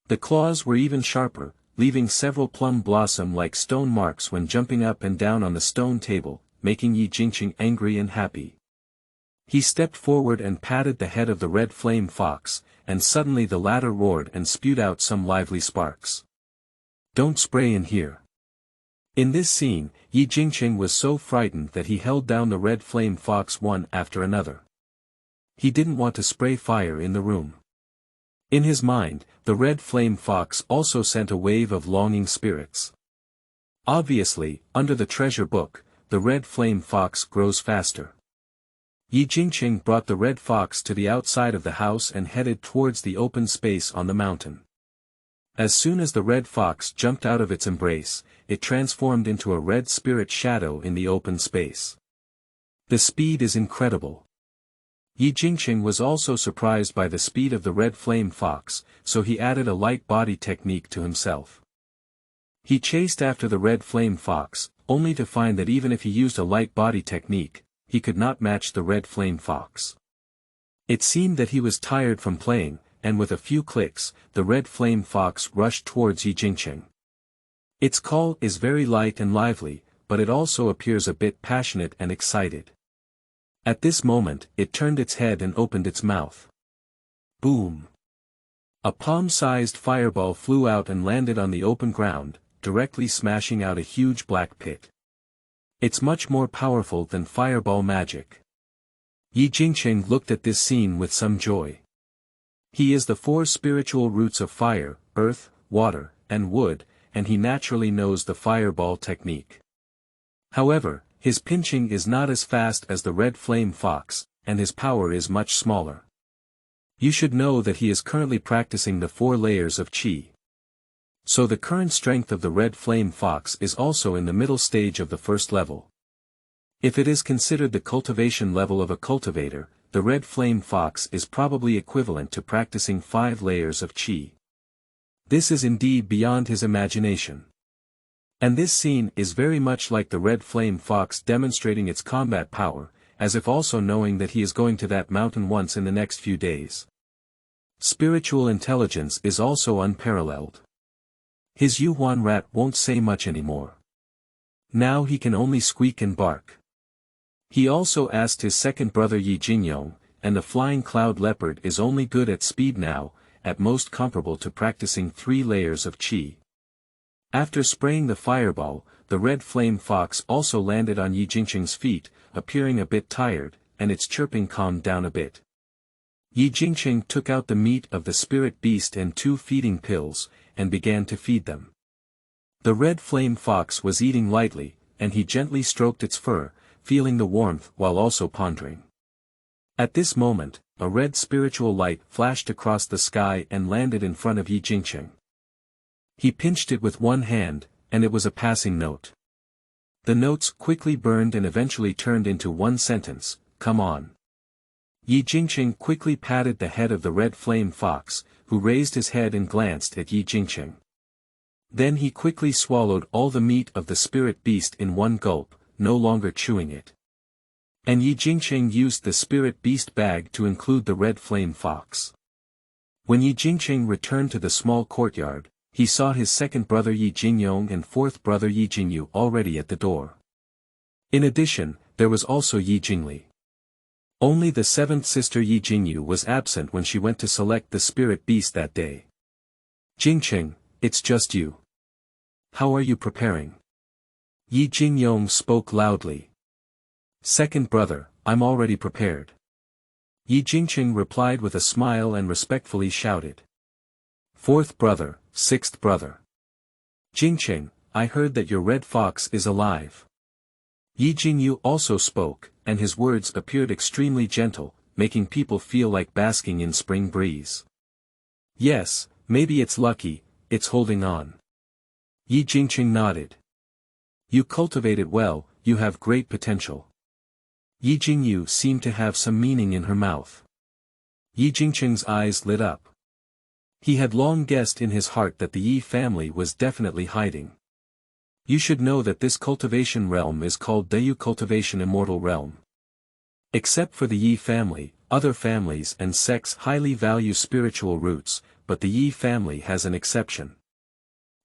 The claws were even sharper, leaving several plum blossom-like stone marks when jumping up and down on the stone table, making Yi Jingqing angry and happy. He stepped forward and patted the head of the red flame fox, and suddenly the latter roared and spewed out some lively sparks. Don't spray in here. In this scene, Yi Jingqing was so frightened that he held down the red flame fox one after another. He didn't want to spray fire in the room. In his mind, the red flame fox also sent a wave of longing spirits. Obviously, under the treasure book, the red flame fox grows faster. Yi Jingqing brought the red fox to the outside of the house and headed towards the open space on the mountain. As soon as the red fox jumped out of its embrace, it transformed into a red spirit shadow in the open space. The speed is incredible. Yi Jingqing was also surprised by the speed of the red flame fox, so he added a light body technique to himself. He chased after the red flame fox, only to find that even if he used a light body technique, he could not match the red flame fox. It seemed that he was tired from playing, and with a few clicks, the red flame fox rushed towards Yi Jingqing. Its call is very light and lively, but it also appears a bit passionate and excited. At this moment, it turned its head and opened its mouth. Boom! A palm-sized fireball flew out and landed on the open ground, directly smashing out a huge black pit. It's much more powerful than fireball magic. Yi Jingqing looked at this scene with some joy. He is the four spiritual roots of fire, earth, water, and wood, and he naturally knows the fireball technique. However, his pinching is not as fast as the red flame fox, and his power is much smaller. You should know that he is currently practicing the 4 layers of qi. So the current strength of the red flame fox is also in the middle stage of the first level. If it is considered the cultivation level of a cultivator, the red flame fox is probably equivalent to practicing 5 layers of qi. This is indeed beyond his imagination. And this scene is very much like the red flame fox demonstrating its combat power, as if also knowing that he is going to that mountain once in the next few days. Spiritual intelligence is also unparalleled. His Yuan rat won't say much anymore. Now he can only squeak and bark. He also asked his second brother Yi Jingyong, and the flying cloud leopard is only good at speed now, at most comparable to practicing 3 layers of qi. After spraying the fireball, the red flame fox also landed on Yi Jingqing's feet, appearing a bit tired, and its chirping calmed down a bit. Yi Jingqing took out the meat of the spirit beast and 2 feeding pills, and began to feed them. The red flame fox was eating lightly, and he gently stroked its fur, feeling the warmth while also pondering. At this moment, a red spiritual light flashed across the sky and landed in front of Yi Jingqing. He pinched it with one hand, and it was a passing note. The notes quickly burned and eventually turned into one sentence, "Come on." Yi Jingqing quickly patted the head of the red flame fox, who raised his head and glanced at Yi Jingqing. Then he quickly swallowed all the meat of the spirit beast in one gulp, no longer chewing it. And Yi Jingqing used the spirit beast bag to include the red flame fox. When Yi Jingqing returned to the small courtyard, he saw his second brother Yi Jingyong and fourth brother Yi Jingyu already at the door. In addition, there was also Yi Jingli. Only the 7th sister Yi Jingyu was absent when she went to select the spirit beast that day. "Jingqing, it's just you. How are you preparing?" Yi Jingyong spoke loudly. "Second brother, I'm already prepared." Yi Jingqing replied with a smile and respectfully shouted. "Fourth brother, 6th brother. Jingqing, I heard that your red fox is alive." Yi Jingyu also spoke, and his words appeared extremely gentle, making people feel like basking in spring breeze. "Yes, maybe it's lucky, it's holding on." Yi Jingqing nodded. "You cultivate it well, you have great potential." Yi Jingyu seemed to have some meaning in her mouth. Yi Jingqing's eyes lit up. He had long guessed in his heart that the Yi family was definitely hiding. You should know that this cultivation realm is called Dayu Cultivation Immortal Realm. Except for the Yi family, other families and sects highly value spiritual roots, but the Yi family has an exception.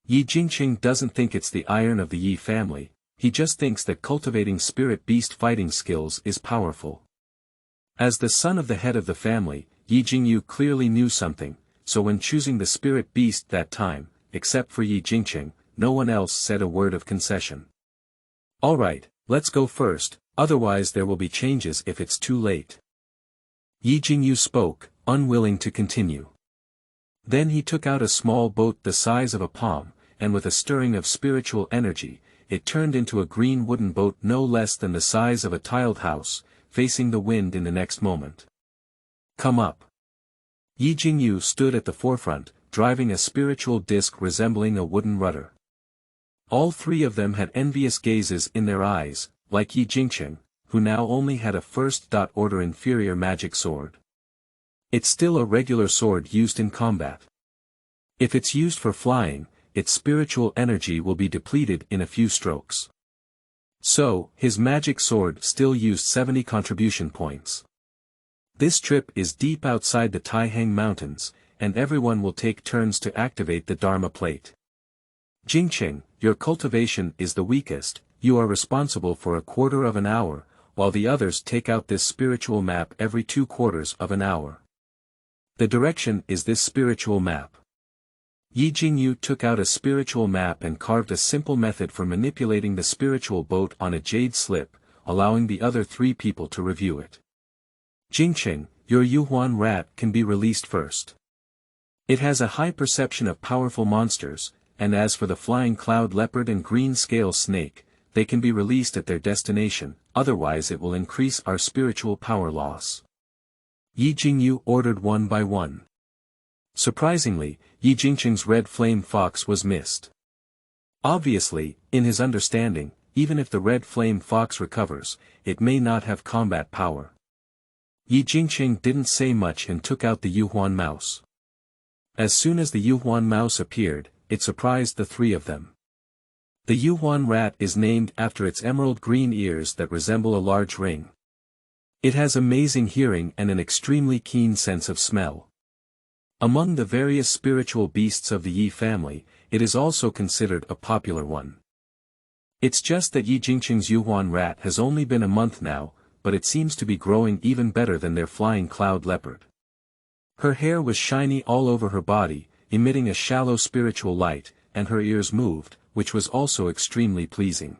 Yi Jingqing doesn't think it's the iron of the Yi family, he just thinks that cultivating spirit beast fighting skills is powerful. As the son of the head of the family, Yi Jingyu clearly knew something, so when choosing the spirit beast that time, except for Yi Jingqing, no one else said a word of concession. "Alright, let's go first, otherwise there will be changes if it's too late." Yi Jingyu spoke, unwilling to continue. Then he took out a small boat the size of a palm, and with a stirring of spiritual energy, it turned into a green wooden boat no less than the size of a tiled house, facing the wind in the next moment. "Come up." Yi Jingyu stood at the forefront, driving a spiritual disc resembling a wooden rudder. All 3 of them had envious gazes in their eyes, like Yi Jingqing, who now only had a first-order inferior magic sword. It's still a regular sword used in combat. If it's used for flying, its spiritual energy will be depleted in a few strokes. So, his magic sword still used 70 contribution points. This trip is deep outside the Taihang Mountains, and everyone will take turns to activate the Dharma plate. "Jingqing, your cultivation is the weakest, you are responsible for a quarter of an hour, while the others take out this spiritual map every 2/4 of an hour. The direction is this spiritual map." Yi Jingyu took out a spiritual map and carved a simple method for manipulating the spiritual boat on a jade slip, allowing the other 3 people to review it. "Jingqing, your Yuhuan rat can be released first. It has a high perception of powerful monsters, and as for the flying cloud leopard and green scale snake, they can be released at their destination, otherwise it will increase our spiritual power loss. Yi Jingyu ordered one by one. Surprisingly, Yi Jingqing's red flame fox was missed. Obviously, in his understanding, even if the red flame fox recovers, it may not have combat power. Yi Jingqing didn't say much and took out the Yuhuan mouse. As soon as the Yuhuan mouse appeared, it surprised the three of them. The Yuhuan rat is named after its emerald green ears that resemble a large ring. It has amazing hearing and an extremely keen sense of smell. Among the various spiritual beasts of the Yi family, it is also considered a popular one. It's just that Yi Jingqing's Yuhuan rat has only been a month now, but it seems to be growing even better than their flying cloud leopard. Her hair was shiny all over her body, emitting a shallow spiritual light, and her ears moved, which was also extremely pleasing.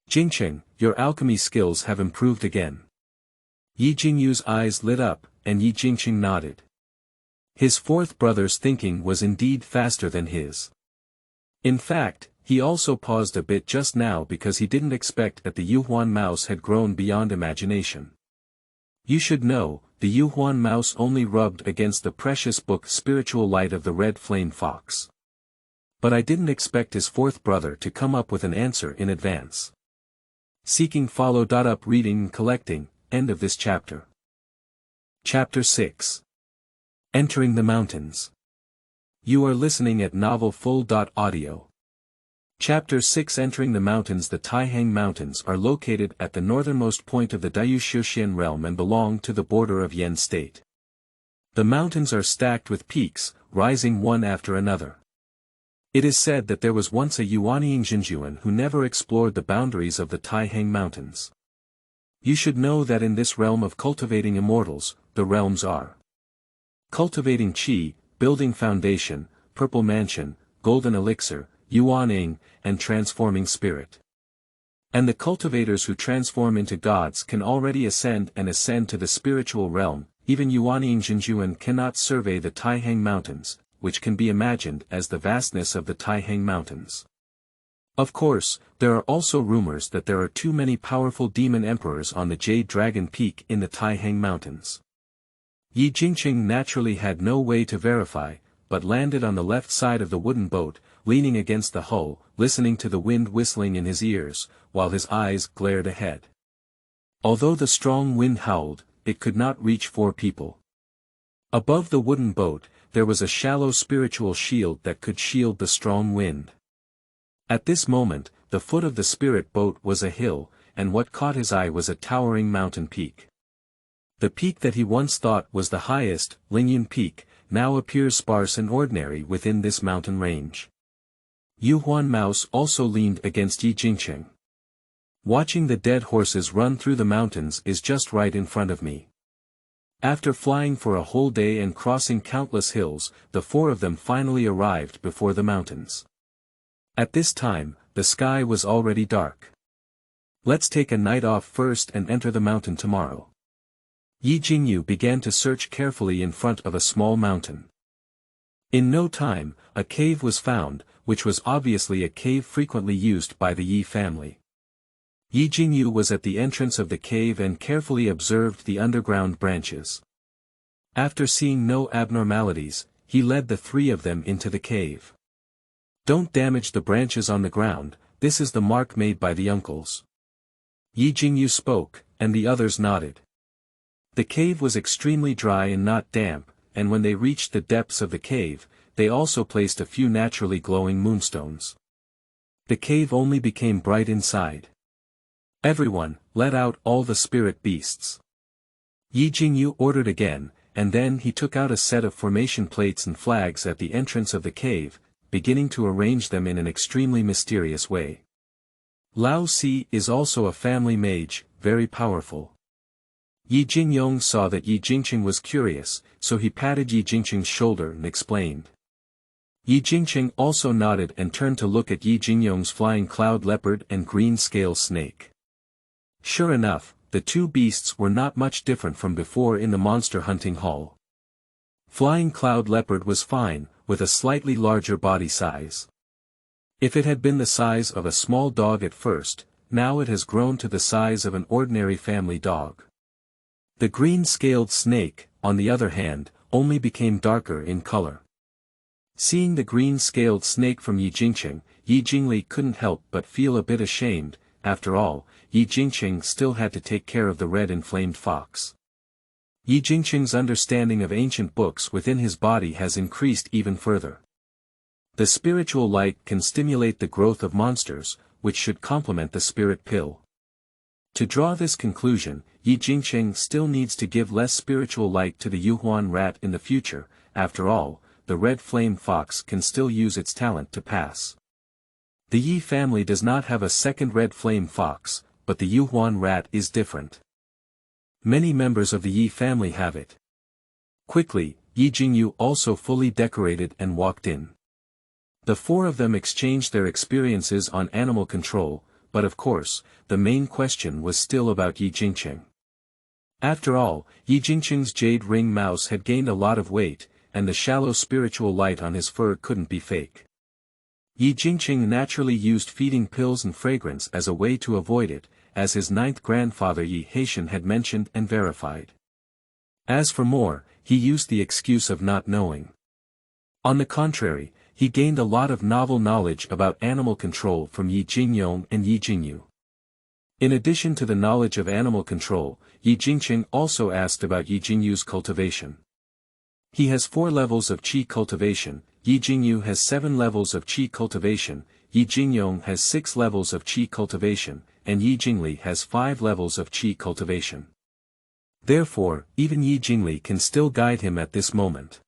Jingqing, your alchemy skills have improved again. Yi Jingyu's eyes lit up, and Yi Jingqing nodded. His fourth brother's thinking was indeed faster than his. In fact, he also paused a bit just now because he didn't expect that the Yuhuan mouse had grown beyond imagination. You should know, the Yuhuan mouse only rubbed against the precious book Spiritual Light of the Red Flame Fox. But I didn't expect his fourth brother to come up with an answer in advance. Seeking follow-up reading and collecting, end of this chapter. Chapter 6. Entering the Mountains. You are listening at novelfull.audio. Chapter 6. Entering the Mountains. The Taihang Mountains are located at the northernmost point of the Daiyushixian realm and belong to the border of Yan State. The mountains are stacked with peaks, rising one after another. It is said that there was once a Yuanying who never explored the boundaries of the Taihang Mountains. You should know that in this realm of cultivating immortals, the realms are cultivating Qi, building foundation, purple mansion, golden elixir, Yuanying, and transforming spirit. And the cultivators who transform into gods can already ascend to the spiritual realm. Even Yuanying cannot survey the Taihang Mountains, which can be imagined as the vastness of the Taihang Mountains. Of course, there are also rumors that there are too many powerful demon emperors on the Jade Dragon Peak in the Taihang Mountains. Yi Jingqing naturally had no way to verify, but landed on the left side of the wooden boat, leaning against the hull, listening to the wind whistling in his ears, while his eyes glared ahead. Although the strong wind howled, it could not reach 4 people. Above the wooden boat, there was a shallow spiritual shield that could shield the strong wind. At this moment, the foot of the spirit boat was a hill, and what caught his eye was a towering mountain peak. The peak that he once thought was the highest, Qingyun Peak, now appears sparse and ordinary within this mountain range. Yuhuan Mouse also leaned against Yi Jingqing. Watching the dead horses run through the mountains is just right in front of me. After flying for a whole day and crossing countless hills, the 4 of them finally arrived before the mountains. At this time, the sky was already dark. Let's take a night off first and enter the mountain tomorrow. Yi Jingyu began to search carefully in front of a small mountain. In no time, a cave was found, which was obviously a cave frequently used by the Yi family. Yi Jingyu was at the entrance of the cave and carefully observed the underground branches. After seeing no abnormalities, he led the 3 of them into the cave. Don't damage the branches on the ground, this is the mark made by the uncles. Yi Jingyu spoke, and the others nodded. The cave was extremely dry and not damp, and when they reached the depths of the cave, they also placed a few naturally glowing moonstones. The cave only became bright inside. Everyone, let out all the spirit beasts. Yi Jingyu ordered again, and then he took out a set of formation plates and flags at the entrance of the cave, beginning to arrange them in an extremely mysterious way. Lao Si is also a family mage, very powerful. Yi Jingyong saw that Yi Jingqing was curious, so he patted Yi Jingqing's shoulder and explained. Yi Jingqing also nodded and turned to look at Yi Jingyong's flying cloud leopard and green scale snake. Sure enough, the two beasts were not much different from before in the monster hunting hall. Flying Cloud Leopard was fine, with a slightly larger body size. If it had been the size of a small dog at first, now it has grown to the size of an ordinary family dog. The green-scaled snake, on the other hand, only became darker in color. Seeing the green-scaled snake from Yi Jingqing, Yi Jingli couldn't help but feel a bit ashamed. After all, Yi Jingqing still had to take care of the red inflamed fox. Yi Jingqing's understanding of ancient books within his body has increased even further. The spiritual light can stimulate the growth of monsters, which should complement the spirit pill. To draw this conclusion, Yi Jingqing still needs to give less spiritual light to the Yuhuan rat in the future. After all, the red flame fox can still use its talent to pass. The Yi family does not have a second red flame fox, but the Yuhuan rat is different. Many members of the Yi family have it. Quickly, Yi Jingyu also fully decorated and walked in. The four of them exchanged their experiences on animal control, but of course, the main question was still about Yi Jingqing. After all, Yi Jingqing's jade ring mouse had gained a lot of weight, and the shallow spiritual light on his fur couldn't be fake. Yi Jingqing naturally used feeding pills and fragrance as a way to avoid it, as his ninth grandfather Yi Haitian had mentioned and verified. As for more, he used the excuse of not knowing. On the contrary, he gained a lot of novel knowledge about animal control from Yi Jingyong and Yi Jingyu. In addition to the knowledge of animal control, Yi Jingqing also asked about Yi Jingyu's cultivation. He has 4 levels of qi cultivation, Yi Jingyu has 7 levels of qi cultivation, Yi Jingyong has 6 levels of qi cultivation, and Yi Jingli has 5 levels of qi cultivation. Therefore, even Yi Jingli can still guide him at this moment.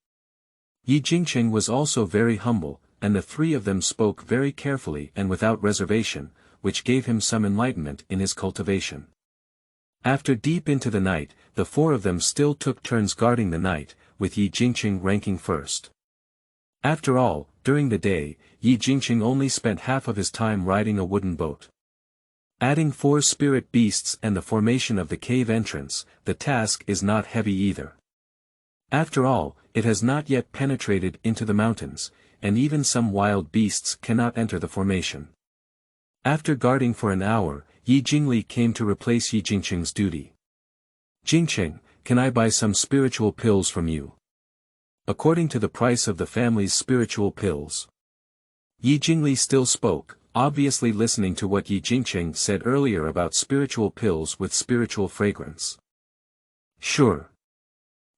Yi Jingqing was also very humble, and the three of them spoke very carefully and without reservation, which gave him some enlightenment in his cultivation. After deep into the night, the four of them still took turns guarding the night, with Yi Jingqing ranking first. After all, during the day, Yi Jingqing only spent half of his time riding a wooden boat. Adding 4 spirit beasts and the formation of the cave entrance, the task is not heavy either. After all, it has not yet penetrated into the mountains, and even some wild beasts cannot enter the formation. After guarding for an hour, Yi Jingli came to replace Yi Jingqing's duty. Jingqing, can I buy some spiritual pills from you? According to the price of the family's spiritual pills. Yi Jingli still spoke, obviously listening to what Yi Jingqing said earlier about spiritual pills with spiritual fragrance. Sure.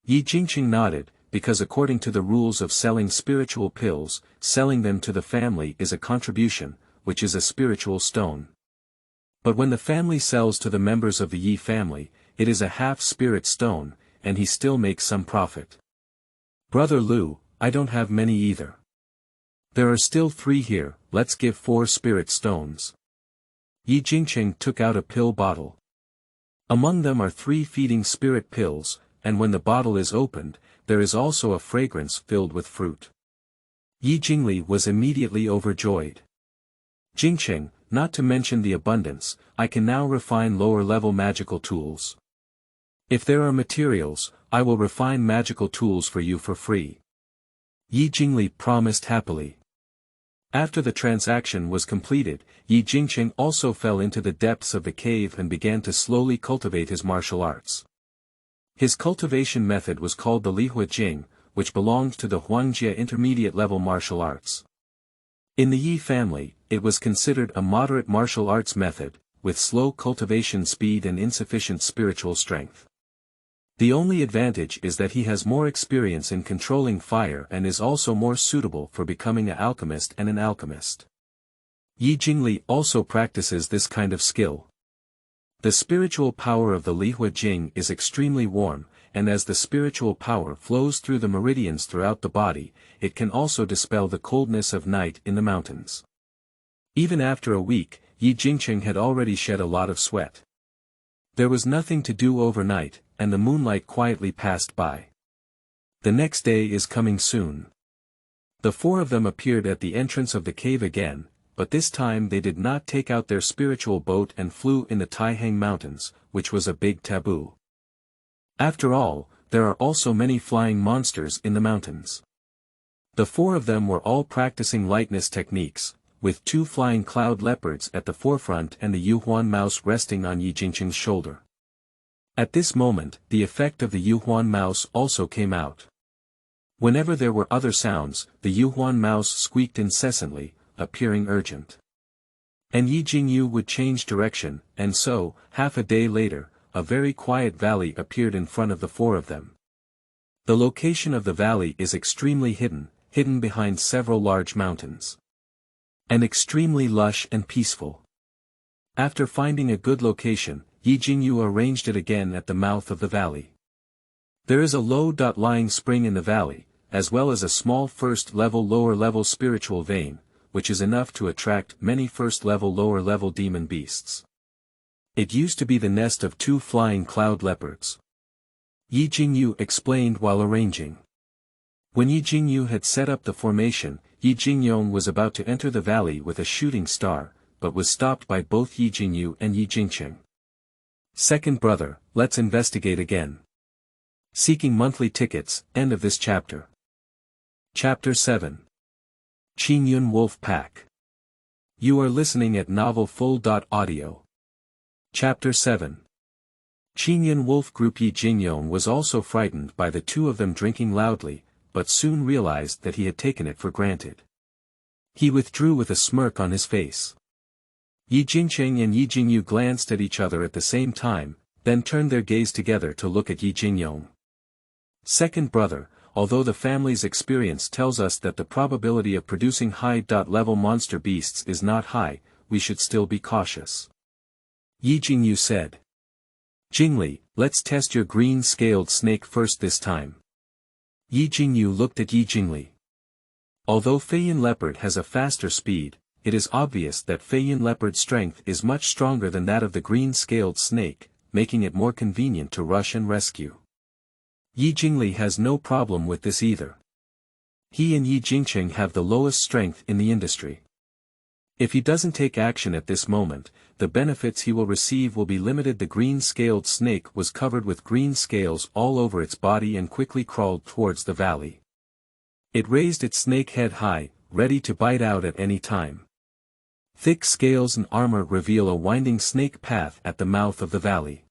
Yi Jingqing nodded, because according to the rules of selling spiritual pills, selling them to the family is a contribution, which is a spiritual stone. But when the family sells to the members of the Yi family, it is a half-spirit stone, and he still makes some profit. Brother Lu, I don't have many either. There are still 3 here, let's give 4 spirit stones. Yi Jingqing took out a pill bottle. Among them are 3 feeding spirit pills, and when the bottle is opened, there is also a fragrance filled with fruit. Yi Jingli was immediately overjoyed. Jingqing, not to mention the abundance, I can now refine lower-level magical tools. If there are materials, I will refine magical tools for you for free. Yi Jingli promised happily. After the transaction was completed, Yi Jingqing also fell into the depths of the cave and began to slowly cultivate his martial arts. His cultivation method was called the Lihua Jing, which belonged to the Huangjie intermediate-level martial arts. In the Yi family, it was considered a moderate martial arts method, with slow cultivation speed and insufficient spiritual strength. The only advantage is that he has more experience in controlling fire and is also more suitable for becoming an alchemist and an alchemist. Yi Jingli also practices this kind of skill. The spiritual power of the Lihua Jing is extremely warm, and as the spiritual power flows through the meridians throughout the body, it can also dispel the coldness of night in the mountains. Even after a week, Yi Jingqing had already shed a lot of sweat. There was nothing to do overnight, and the moonlight quietly passed by. The next day is coming soon. The 4 of them appeared at the entrance of the cave again, but this time they did not take out their spiritual boat and flew in the Taihang Mountains, which was a big taboo. After all, there are also many flying monsters in the mountains. The four of them were all practicing lightness techniques, with two flying cloud leopards at the forefront and the Yuhuan mouse resting on Yi Jingqing's shoulder. At this moment, the effect of the Yuhuan mouse also came out. Whenever there were other sounds, the Yuhuan mouse squeaked incessantly, appearing urgent. And Yi Jingyu would change direction, and so, half a day later, a very quiet valley appeared in front of the four of them. The location of the valley is extremely hidden behind several large mountains. And extremely lush and peaceful. After finding a good location, Yi Jingyu arranged it again at the mouth of the valley. There is a low-lying spring in the valley, as well as a small first-level lower-level spiritual vein, which is enough to attract many first-level lower-level demon beasts. It used to be the nest of two flying cloud leopards. Yi Jingyu explained while arranging. When Yi Jingyu had set up the formation, Yi Jingyong was about to enter the valley with a shooting star, but was stopped by both Yi Jingyu and Yi Jingqing. Second brother, let's investigate again. Seeking monthly tickets, end of this chapter. Chapter 7. Qingyun Wolf Pack. You are listening at novelfull.audio. Chapter 7. Qingyun Wolf Group. Yi Jingyong was also frightened by the two of them drinking loudly, but soon realized that he had taken it for granted. He withdrew with a smirk on his face. Yi Jingqing and Yi Jingyu glanced at each other at the same time, then turned their gaze together to look at Yi Jingyong. Second brother, although the family's experience tells us that the probability of producing high-level monster beasts is not high, we should still be cautious. Yi Jingyu said. Jingli, let's test your green-scaled snake first this time. Yi Jingyu looked at Yi Jingli. Although Feiyin leopard has a faster speed, it is obvious that Feiyin leopard's strength is much stronger than that of the green-scaled snake, making it more convenient to rush and rescue. Yi Jingli has no problem with this either. He and Yi Jingqing have the lowest strength in the industry. If he doesn't take action at this moment, the benefits he will receive will be limited. The green-scaled snake was covered with green scales all over its body and quickly crawled towards the valley. It raised its snake head high, ready to bite out at any time. Thick scales and armor reveal a winding snake path at the mouth of the valley.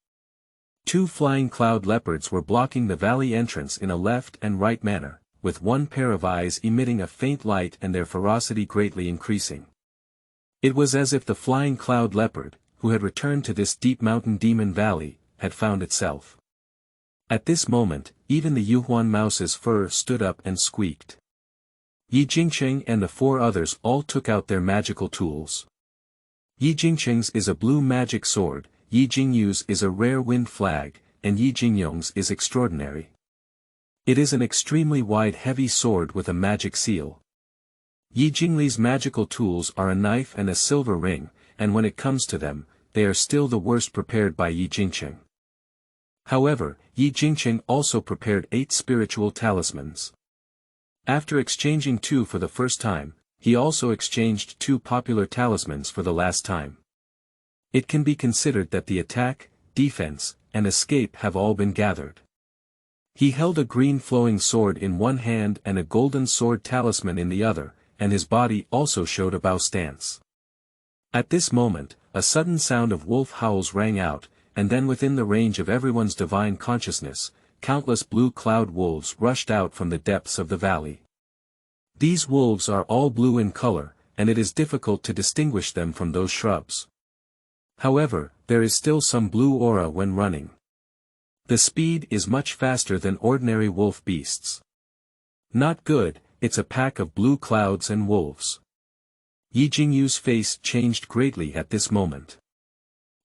Two flying cloud leopards were blocking the valley entrance in a left and right manner, with one pair of eyes emitting a faint light and their ferocity greatly increasing. It was as if the flying cloud leopard, who had returned to this deep mountain demon valley, had found itself. At this moment, even the Yuhuan mouse's fur stood up and squeaked. Yi Jingqing and the four others all took out their magical tools. Yi Jingqing's is a blue magic sword, Yi Jingyu's is a rare wind flag, and Yi Jingyong's is extraordinary. It is an extremely wide heavy sword with a magic seal. Yi Jingli's magical tools are a knife and a silver ring, and when it comes to them, they are still the worst prepared by Yi Jingqing. However, Yi Jingqing also prepared 8 spiritual talismans. After exchanging 2 for the first time, he also exchanged 2 popular talismans for the last time. It can be considered that the attack, defense, and escape have all been gathered. He held a green flowing sword in one hand and a golden sword talisman in the other, and his body also showed a bow stance. At this moment, a sudden sound of wolf howls rang out, and then within the range of everyone's divine consciousness, countless blue cloud wolves rushed out from the depths of the valley. These wolves are all blue in color, and it is difficult to distinguish them from those shrubs. However, there is still some blue aura when running. The speed is much faster than ordinary wolf beasts. Not good, it's a pack of blue clouds and wolves. Yi Jingyu's face changed greatly at this moment.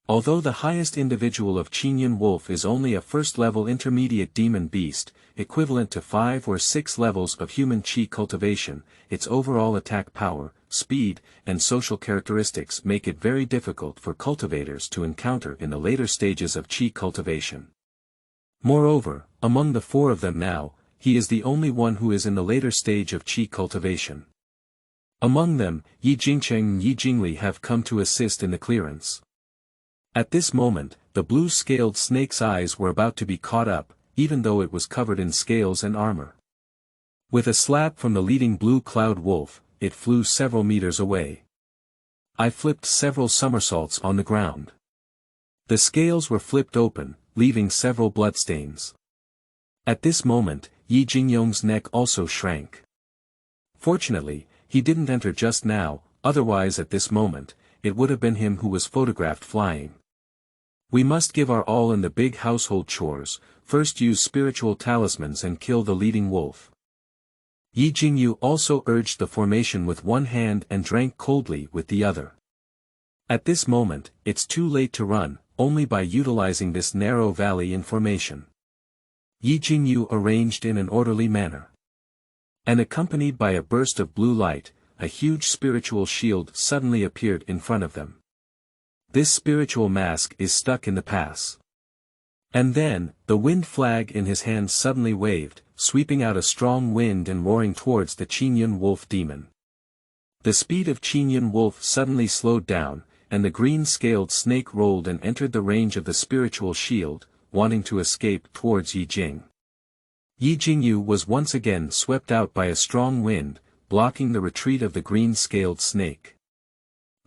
Although the highest individual of Qingyun wolf is only a first-level intermediate demon beast, equivalent to 5 or 6 levels of human qi cultivation, its overall attack power, speed, and social characteristics make it very difficult for cultivators to encounter in the later stages of qi cultivation. Moreover, among the 4 of them now, he is the only one who is in the later stage of qi cultivation. Among them, Yi Jingcheng and Yi Jingli have come to assist in the clearance. At this moment, the blue-scaled snake's eyes were about to be caught up, even though it was covered in scales and armor. With a slap from the leading blue cloud wolf, it flew several meters away. I flipped several somersaults on the ground. The scales were flipped open, leaving several bloodstains. At this moment, Yi Jingyong's neck also shrank. Fortunately, he didn't enter just now, otherwise at this moment, it would have been him who was photographed flying. We must give our all in the big household chores, first use spiritual talismans and kill the leading wolf. Yi Jingyu also urged the formation with one hand and drank coldly with the other. At this moment, it's too late to run, only by utilizing this narrow valley in formation. Yi Jingyu arranged in an orderly manner. And accompanied by a burst of blue light, a huge spiritual shield suddenly appeared in front of them. This spiritual mask is stuck in the pass. And then, the wind flag in his hand suddenly waved, sweeping out a strong wind and roaring towards the Qingyun wolf demon. The speed of Qingyun wolf suddenly slowed down, and the green-scaled snake rolled and entered the range of the spiritual shield, wanting to escape towards Yi Jing. Yi Jingyu was once again swept out by a strong wind, blocking the retreat of the green-scaled snake.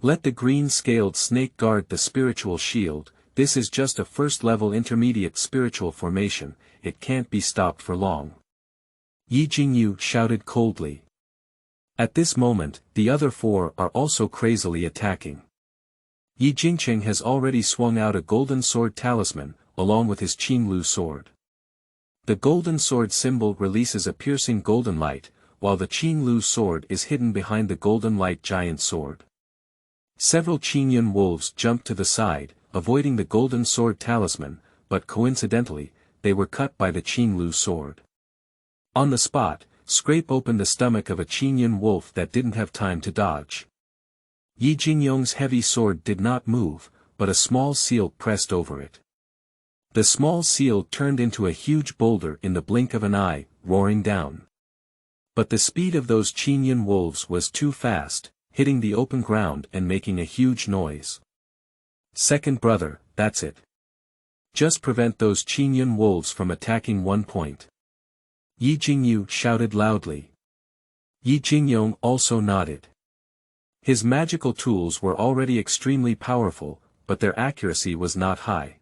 Let the green-scaled snake guard the spiritual shield. This is just a first-level intermediate spiritual formation, it can't be stopped for long. Yi Jingyu shouted coldly. At this moment, the other four are also crazily attacking. Yi Jingcheng has already swung out a golden sword talisman, along with his Qinlu sword. The golden sword symbol releases a piercing golden light, while the Qinlu sword is hidden behind the golden light giant sword. Several Qingyun wolves jumped to the side, avoiding the golden sword talisman, but coincidentally, they were cut by the Qinlu sword. On the spot, Scrape opened the stomach of a Qingyun wolf that didn't have time to dodge. Yi Jingyong's heavy sword did not move, but a small seal pressed over it. The small seal turned into a huge boulder in the blink of an eye, roaring down. But the speed of those Qingyun wolves was too fast, hitting the open ground and making a huge noise. Second brother, that's it. Just prevent those Qingyun wolves from attacking one point. Yi Jingyu shouted loudly. Yi Jingyong also nodded. His magical tools were already extremely powerful, but their accuracy was not high.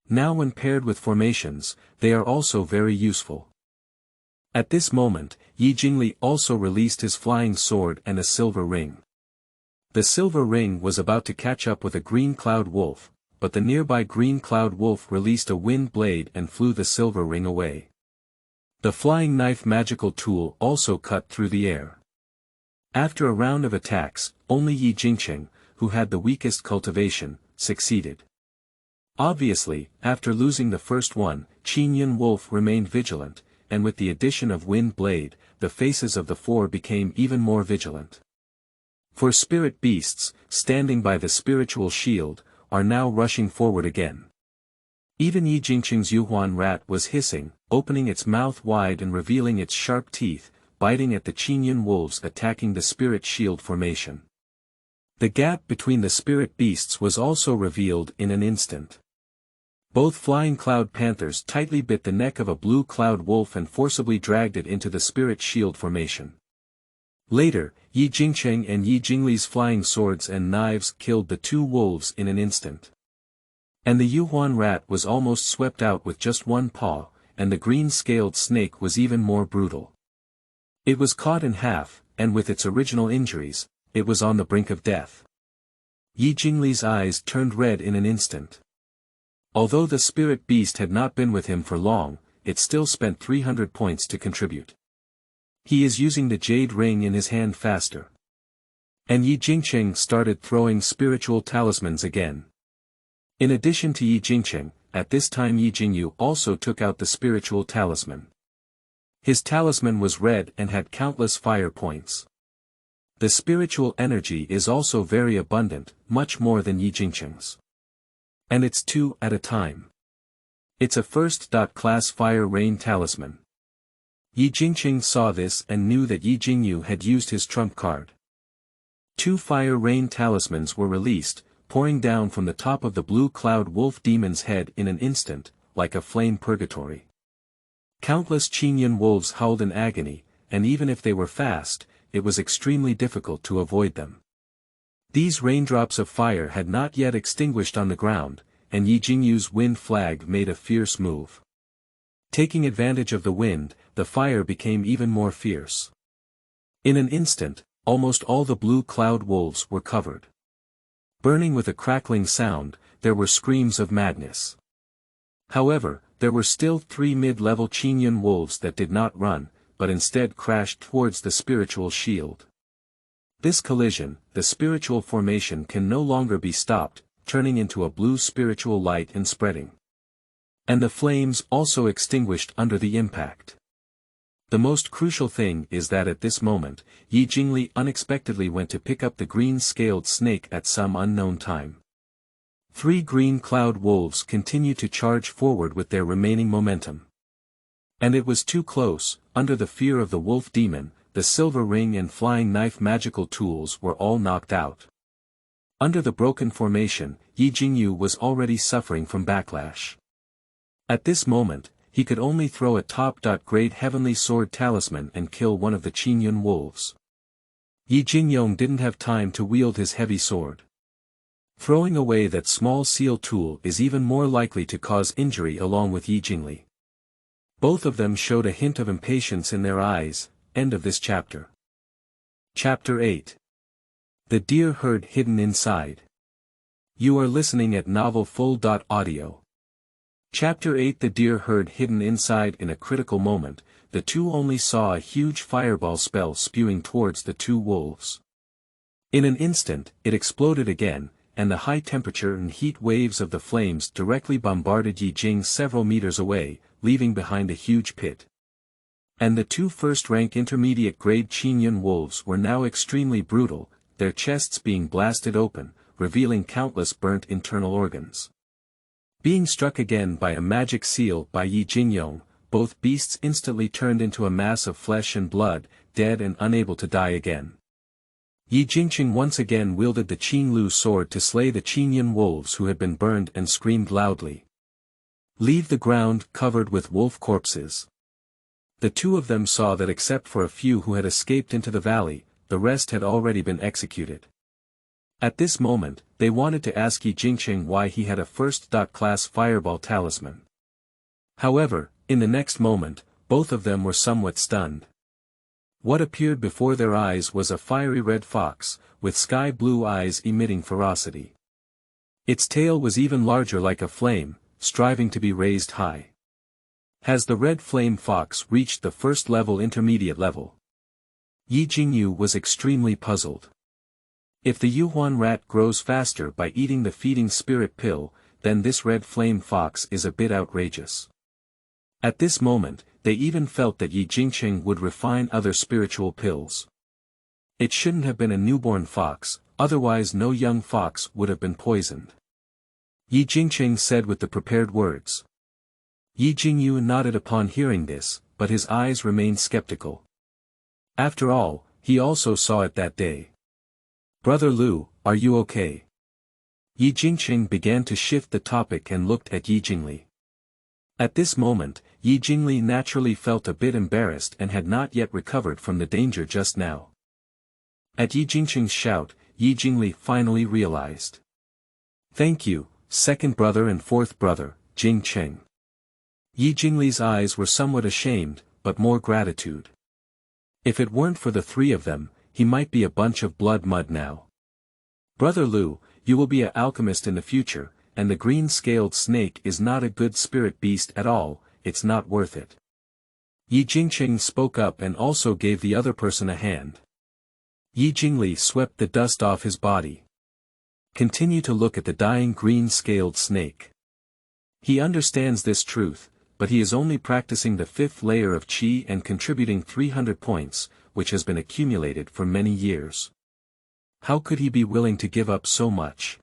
Now when paired with formations, they are also very useful. At this moment, Yi Jingli also released his flying sword and a silver ring. The silver ring was about to catch up with a green cloud wolf, but the nearby green cloud wolf released a wind blade and flew the silver ring away. The flying knife magical tool also cut through the air. After a round of attacks, only Yi Jingcheng, who had the weakest cultivation, succeeded. Obviously, after losing the first one, Qingyun wolf remained vigilant, and with the addition of wind blade, the faces of the four became even more vigilant. For spirit beasts, standing by the spiritual shield, are now rushing forward again. Even Yi Jingcheng's Yuhuan rat was hissing, opening its mouth wide and revealing its sharp teeth, biting at the Qingyun wolves attacking the spirit shield formation. The gap between the spirit beasts was also revealed in an instant. Both flying cloud panthers tightly bit the neck of a blue cloud wolf and forcibly dragged it into the spirit shield formation. Later, Yi Jingcheng and Yi Jingli's flying swords and knives killed the two wolves in an instant. And the Yuhuan rat was almost swept out with just one paw, and the green-scaled snake was even more brutal. It was caught in half, and with its original injuries, it was on the brink of death. Yi Jingli's eyes turned red in an instant. Although the spirit beast had not been with him for long, it still spent 300 points to contribute. He is using the jade ring in his hand faster. And Yi Jingcheng started throwing spiritual talismans again. In addition to Yi Jingcheng, at this time Yi Jingyu also took out the spiritual talisman. His talisman was red and had countless fire points. The spiritual energy is also very abundant, much more than Yi Jingcheng's. And it's 2 at a time. It's a first-class fire rain talisman. Yi Jingcheng saw this and knew that Yi Jingyu had used his trump card. 2 fire rain talismans were released, pouring down from the top of the blue cloud wolf demon's head in an instant, like a flame purgatory. Countless Qingyun wolves howled in agony, and even if they were fast, it was extremely difficult to avoid them. These raindrops of fire had not yet extinguished on the ground, and Yi Jingyu's wind flag made a fierce move. Taking advantage of the wind, the fire became even more fierce. In an instant, almost all the blue cloud wolves were covered. Burning with a crackling sound, there were screams of madness. However, there were still 3 mid-level Qingyun wolves that did not run, but instead crashed towards the spiritual shield. This collision, the spiritual formation can no longer be stopped, turning into a blue spiritual light and spreading. And the flames also extinguished under the impact. The most crucial thing is that at this moment, Yi Jingli unexpectedly went to pick up the green-scaled snake at some unknown time. 3 green cloud wolves continued to charge forward with their remaining momentum. And it was too close. Under the fear of the wolf demon, the silver ring and flying knife magical tools were all knocked out. Under the broken formation, Yi Jingyu was already suffering from backlash. At this moment, he could only throw a top-grade heavenly sword talisman and kill one of the Qingyun wolves. Yi Jingyong didn't have time to wield his heavy sword. Throwing away that small seal tool is even more likely to cause injury along with Yi Jingli. Both of them showed a hint of impatience in their eyes. End of this chapter. Chapter 8. The Deer Herd Hidden Inside. You are listening at novelfull.audio. Chapter 8. The deer herd hidden inside. In a critical moment, the two only saw a huge fireball spell spewing towards the 2 wolves. In an instant, it exploded again, and the high temperature and heat waves of the flames directly bombarded Yi Jing several meters away, leaving behind a huge pit. And the 2 first-rank intermediate-grade Qingyun wolves were now extremely brutal, their chests being blasted open, revealing countless burnt internal organs. Being struck again by a magic seal by Yi Jingyong, both beasts instantly turned into a mass of flesh and blood, dead and unable to die again. Yi Jingqing once again wielded the Qinlu sword to slay the Qingyun wolves who had been burned and screamed loudly. Leave the ground covered with wolf corpses. The 2 of them saw that except for a few who had escaped into the valley, the rest had already been executed. At this moment, they wanted to ask Yi Jingqing why he had a first-class fireball talisman. However, in the next moment, both of them were somewhat stunned. What appeared before their eyes was a fiery red fox, with sky-blue eyes emitting ferocity. Its tail was even larger like a flame, striving to be raised high. Has the red flame fox reached the first-level intermediate level? Yi Jingyu was extremely puzzled. If the Yuhuan rat grows faster by eating the feeding spirit pill, then this red flame fox is a bit outrageous. At this moment, they even felt that Yi Jingqing would refine other spiritual pills. It shouldn't have been a newborn fox, otherwise no young fox would have been poisoned. Yi Jingqing said with the prepared words. Yi Jingyu nodded upon hearing this, but his eyes remained skeptical. After all, he also saw it that day. Brother Lu, are you okay? Yi Jingqing began to shift the topic and looked at Yi Jingli. At this moment, Yi Jingli naturally felt a bit embarrassed and had not yet recovered from the danger just now. At Yi Jingqing's shout, Yi Jingli finally realized. Thank you, second brother and fourth brother, Jingqing. Yi Jingli's eyes were somewhat ashamed, but more gratitude. If it weren't for the 3 of them, he might be a bunch of blood mud now. Brother Lu, you will be an alchemist in the future, and the green-scaled snake is not a good spirit beast at all, it's not worth it. Yi Jingqing spoke up and also gave the other person a hand. Yi Jingli swept the dust off his body. Continue to look at the dying green-scaled snake. He understands this truth, but he is only practicing the 5th layer of qi and contributing 300 points, which has been accumulated for many years. How could he be willing to give up so much?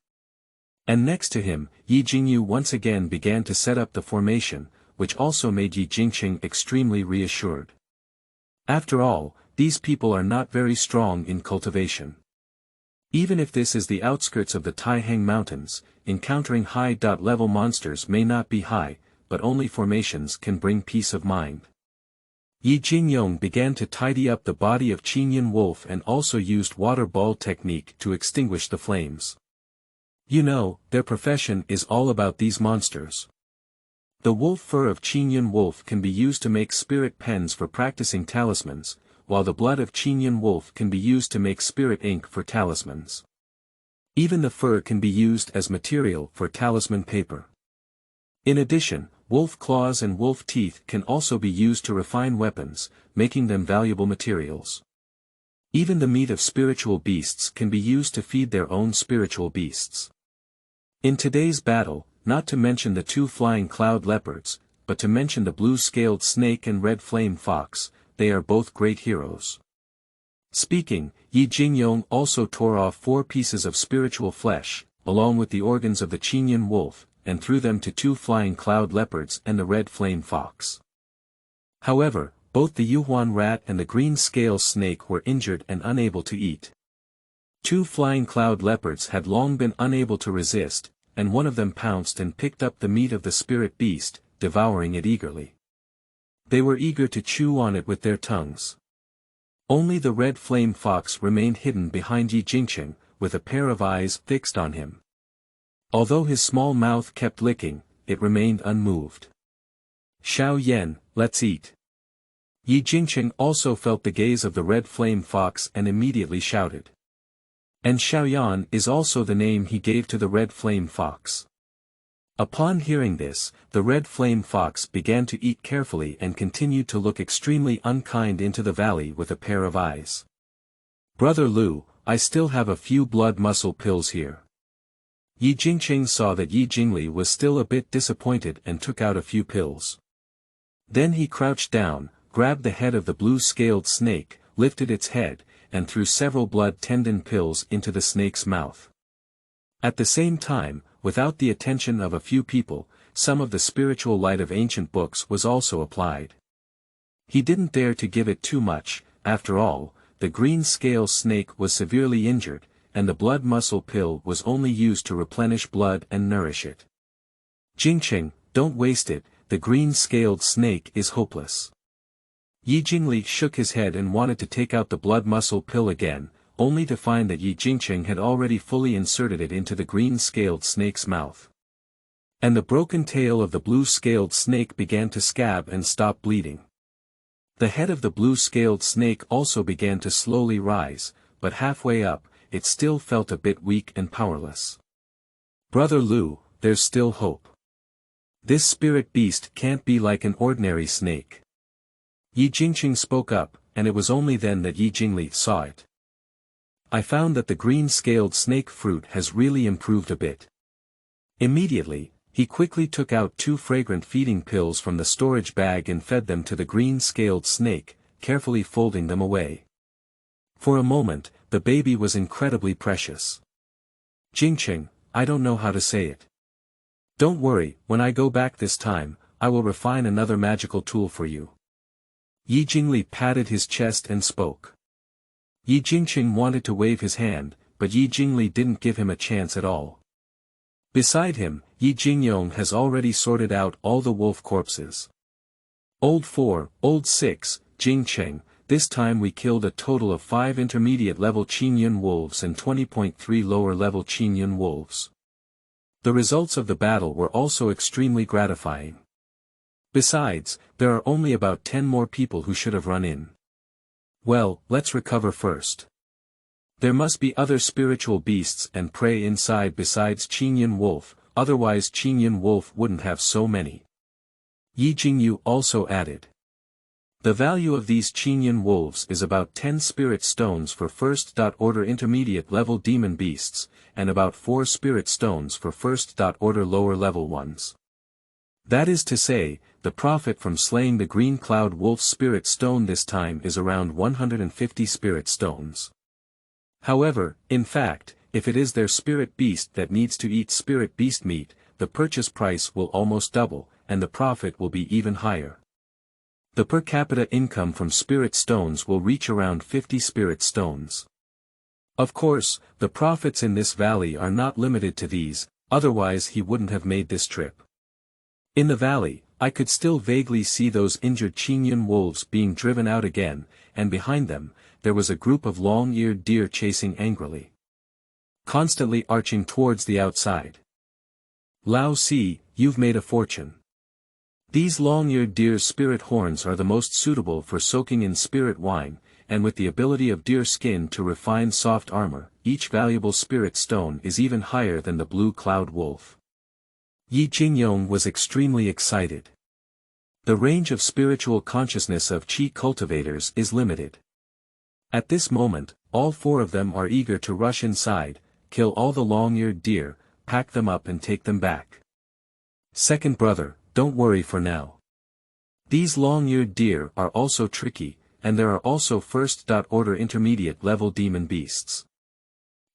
And next to him, Yi Jingyu once again began to set up the formation, which also made Yi Jingqing extremely reassured. After all, these people are not very strong in cultivation. Even if this is the outskirts of the Taihang Mountains, encountering high-level monsters may not be high, but only formations can bring peace of mind. Qingyun began to tidy up the body of Qingyun wolf and also used water ball technique to extinguish the flames. You know, their profession is all about these monsters. The wolf fur of Qingyun wolf can be used to make spirit pens for practicing talismans, while the blood of Qingyun wolf can be used to make spirit ink for talismans. Even the fur can be used as material for talisman paper. In addition, wolf claws and wolf teeth can also be used to refine weapons, making them valuable materials. Even the meat of spiritual beasts can be used to feed their own spiritual beasts. In today's battle, not to mention the two flying cloud leopards, but to mention the blue-scaled snake and red flame fox, they are both great heroes. Speaking, Qingyun also tore off 4 pieces of spiritual flesh, along with the organs of the Qingyun wolf, and threw them to 2 flying cloud leopards and the red flame fox. However, both the Yuhuan rat and the green scale snake were injured and unable to eat. 2 flying cloud leopards had long been unable to resist, and one of them pounced and picked up the meat of the spirit beast, devouring it eagerly. They were eager to chew on it with their tongues. Only the red flame fox remained hidden behind Qingyun, with a pair of eyes fixed on him. Although his small mouth kept licking, it remained unmoved. Xiao Yan, let's eat. Qingyun also felt the gaze of the red flame fox and immediately shouted. And Xiaoyan is also the name he gave to the red flame fox. Upon hearing this, the red flame fox began to eat carefully and continued to look extremely unkind into the valley with a pair of eyes. Brother Lu, I still have a few blood muscle pills here. Qingyun saw that Qingli was still a bit disappointed and took out a few pills. Then he crouched down, grabbed the head of the blue-scaled snake, lifted its head, and threw several blood tendon pills into the snake's mouth. At the same time, without the attention of a few people, some of the spiritual light of ancient books was also applied. He didn't dare to give it too much, after all, the green scale snake was severely injured, and the blood muscle pill was only used to replenish blood and nourish it. Qingchen, don't waste it, the green scaled snake is hopeless. Qingli shook his head and wanted to take out the blood muscle pill again, only to find that Qingchen had already fully inserted it into the green-scaled snake's mouth. And the broken tail of the blue-scaled snake began to scab and stop bleeding. The head of the blue-scaled snake also began to slowly rise, but halfway up, it still felt a bit weak and powerless. Brother Lu, there's still hope. This spirit beast can't be like an ordinary snake. Qingchen spoke up, and it was only then that Qingli saw it. I found that the green-scaled snake fruit has really improved a bit. Immediately, he quickly took out 2 fragrant feeding pills from the storage bag and fed them to the green-scaled snake, carefully folding them away. For a moment, the baby was incredibly precious. Qingchen, I don't know how to say it. Don't worry, when I go back this time, I will refine another magical tool for you. Qingli patted his chest and spoke. Qingchen wanted to wave his hand, but Qingli didn't give him a chance at all. Beside him, Qingyun has already sorted out all the wolf corpses. Old 4, Old 6, Qingchen, this time we killed a total of 5 intermediate-level Qingyun wolves and 20.3 lower-level Qingyun wolves. The results of the battle were also extremely gratifying. Besides, there are only about 10 more people who should have run in. Well, let's recover first. There must be other spiritual beasts and prey inside besides Qingyun wolf, otherwise Qingyun wolf wouldn't have so many. Qingyu also added. The value of these Qingyun wolves is about 10 spirit stones for first-order intermediate-level demon beasts, and about 4 spirit stones for first-order lower-level ones. That is to say, the profit from slaying the green cloud wolf spirit stone this time is around 150 spirit stones. However, in fact, if it is their spirit beast that needs to eat spirit beast meat, the purchase price will almost double, and the profit will be even higher. The per capita income from spirit stones will reach around 50 spirit stones. Of course, the prophets in this valley are not limited to these, otherwise he wouldn't have made this trip. In the valley, I could still vaguely see those injured Qingyun wolves being driven out again, and behind them, there was a group of long-eared deer chasing angrily, constantly arching towards the outside. Lao Si, you've made a fortune. These long-eared deer's spirit horns are the most suitable for soaking in spirit wine, and with the ability of deer skin to refine soft armor, each valuable spirit stone is even higher than the blue cloud wolf. Yi Jingyong was extremely excited. The range of spiritual consciousness of Qi cultivators is limited. At this moment, all four of them are eager to rush inside, kill all the long-eared deer, pack them up and take them back. Second brother, don't worry for now. These long-eared deer are also tricky, and there are also first-order intermediate-level demon beasts.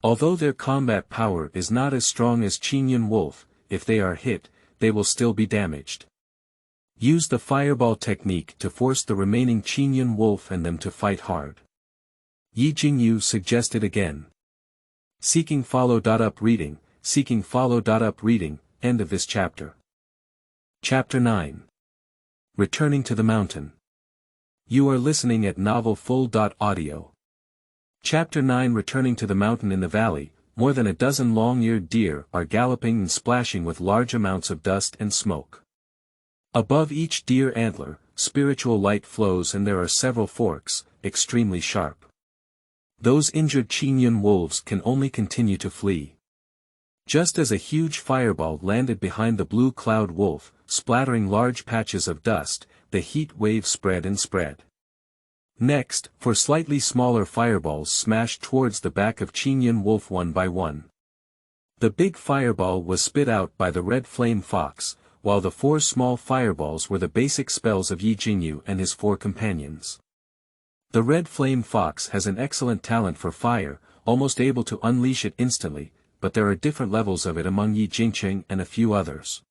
Although their combat power is not as strong as Qingyun wolf, if they are hit, they will still be damaged. Use the fireball technique to force the remaining Qingyun wolf and them to fight hard. Yi Jingyu suggested again. Seeking follow-up reading, end of this chapter. Chapter 9. Returning to the Mountain. You are listening at Novel Full.audio. Chapter 9. Returning to the mountain. In the valley, more than a dozen long-eared deer are galloping and splashing with large amounts of dust and smoke. Above each deer antler, spiritual light flows and there are several forks, extremely sharp. Those injured Qingyun wolves can only continue to flee. Just as a huge fireball landed behind the blue cloud wolf, splattering large patches of dust, the heat wave spread and spread. Next, four slightly smaller fireballs smashed towards the back of Qingyun wolf one by one. The big fireball was spit out by the red flame fox, while the four small fireballs were the basic spells of Yi Jingyu and his four companions. The red flame fox has an excellent talent for fire, almost able to unleash it instantly, but there are different levels of it among Yi Jingqing and a few others.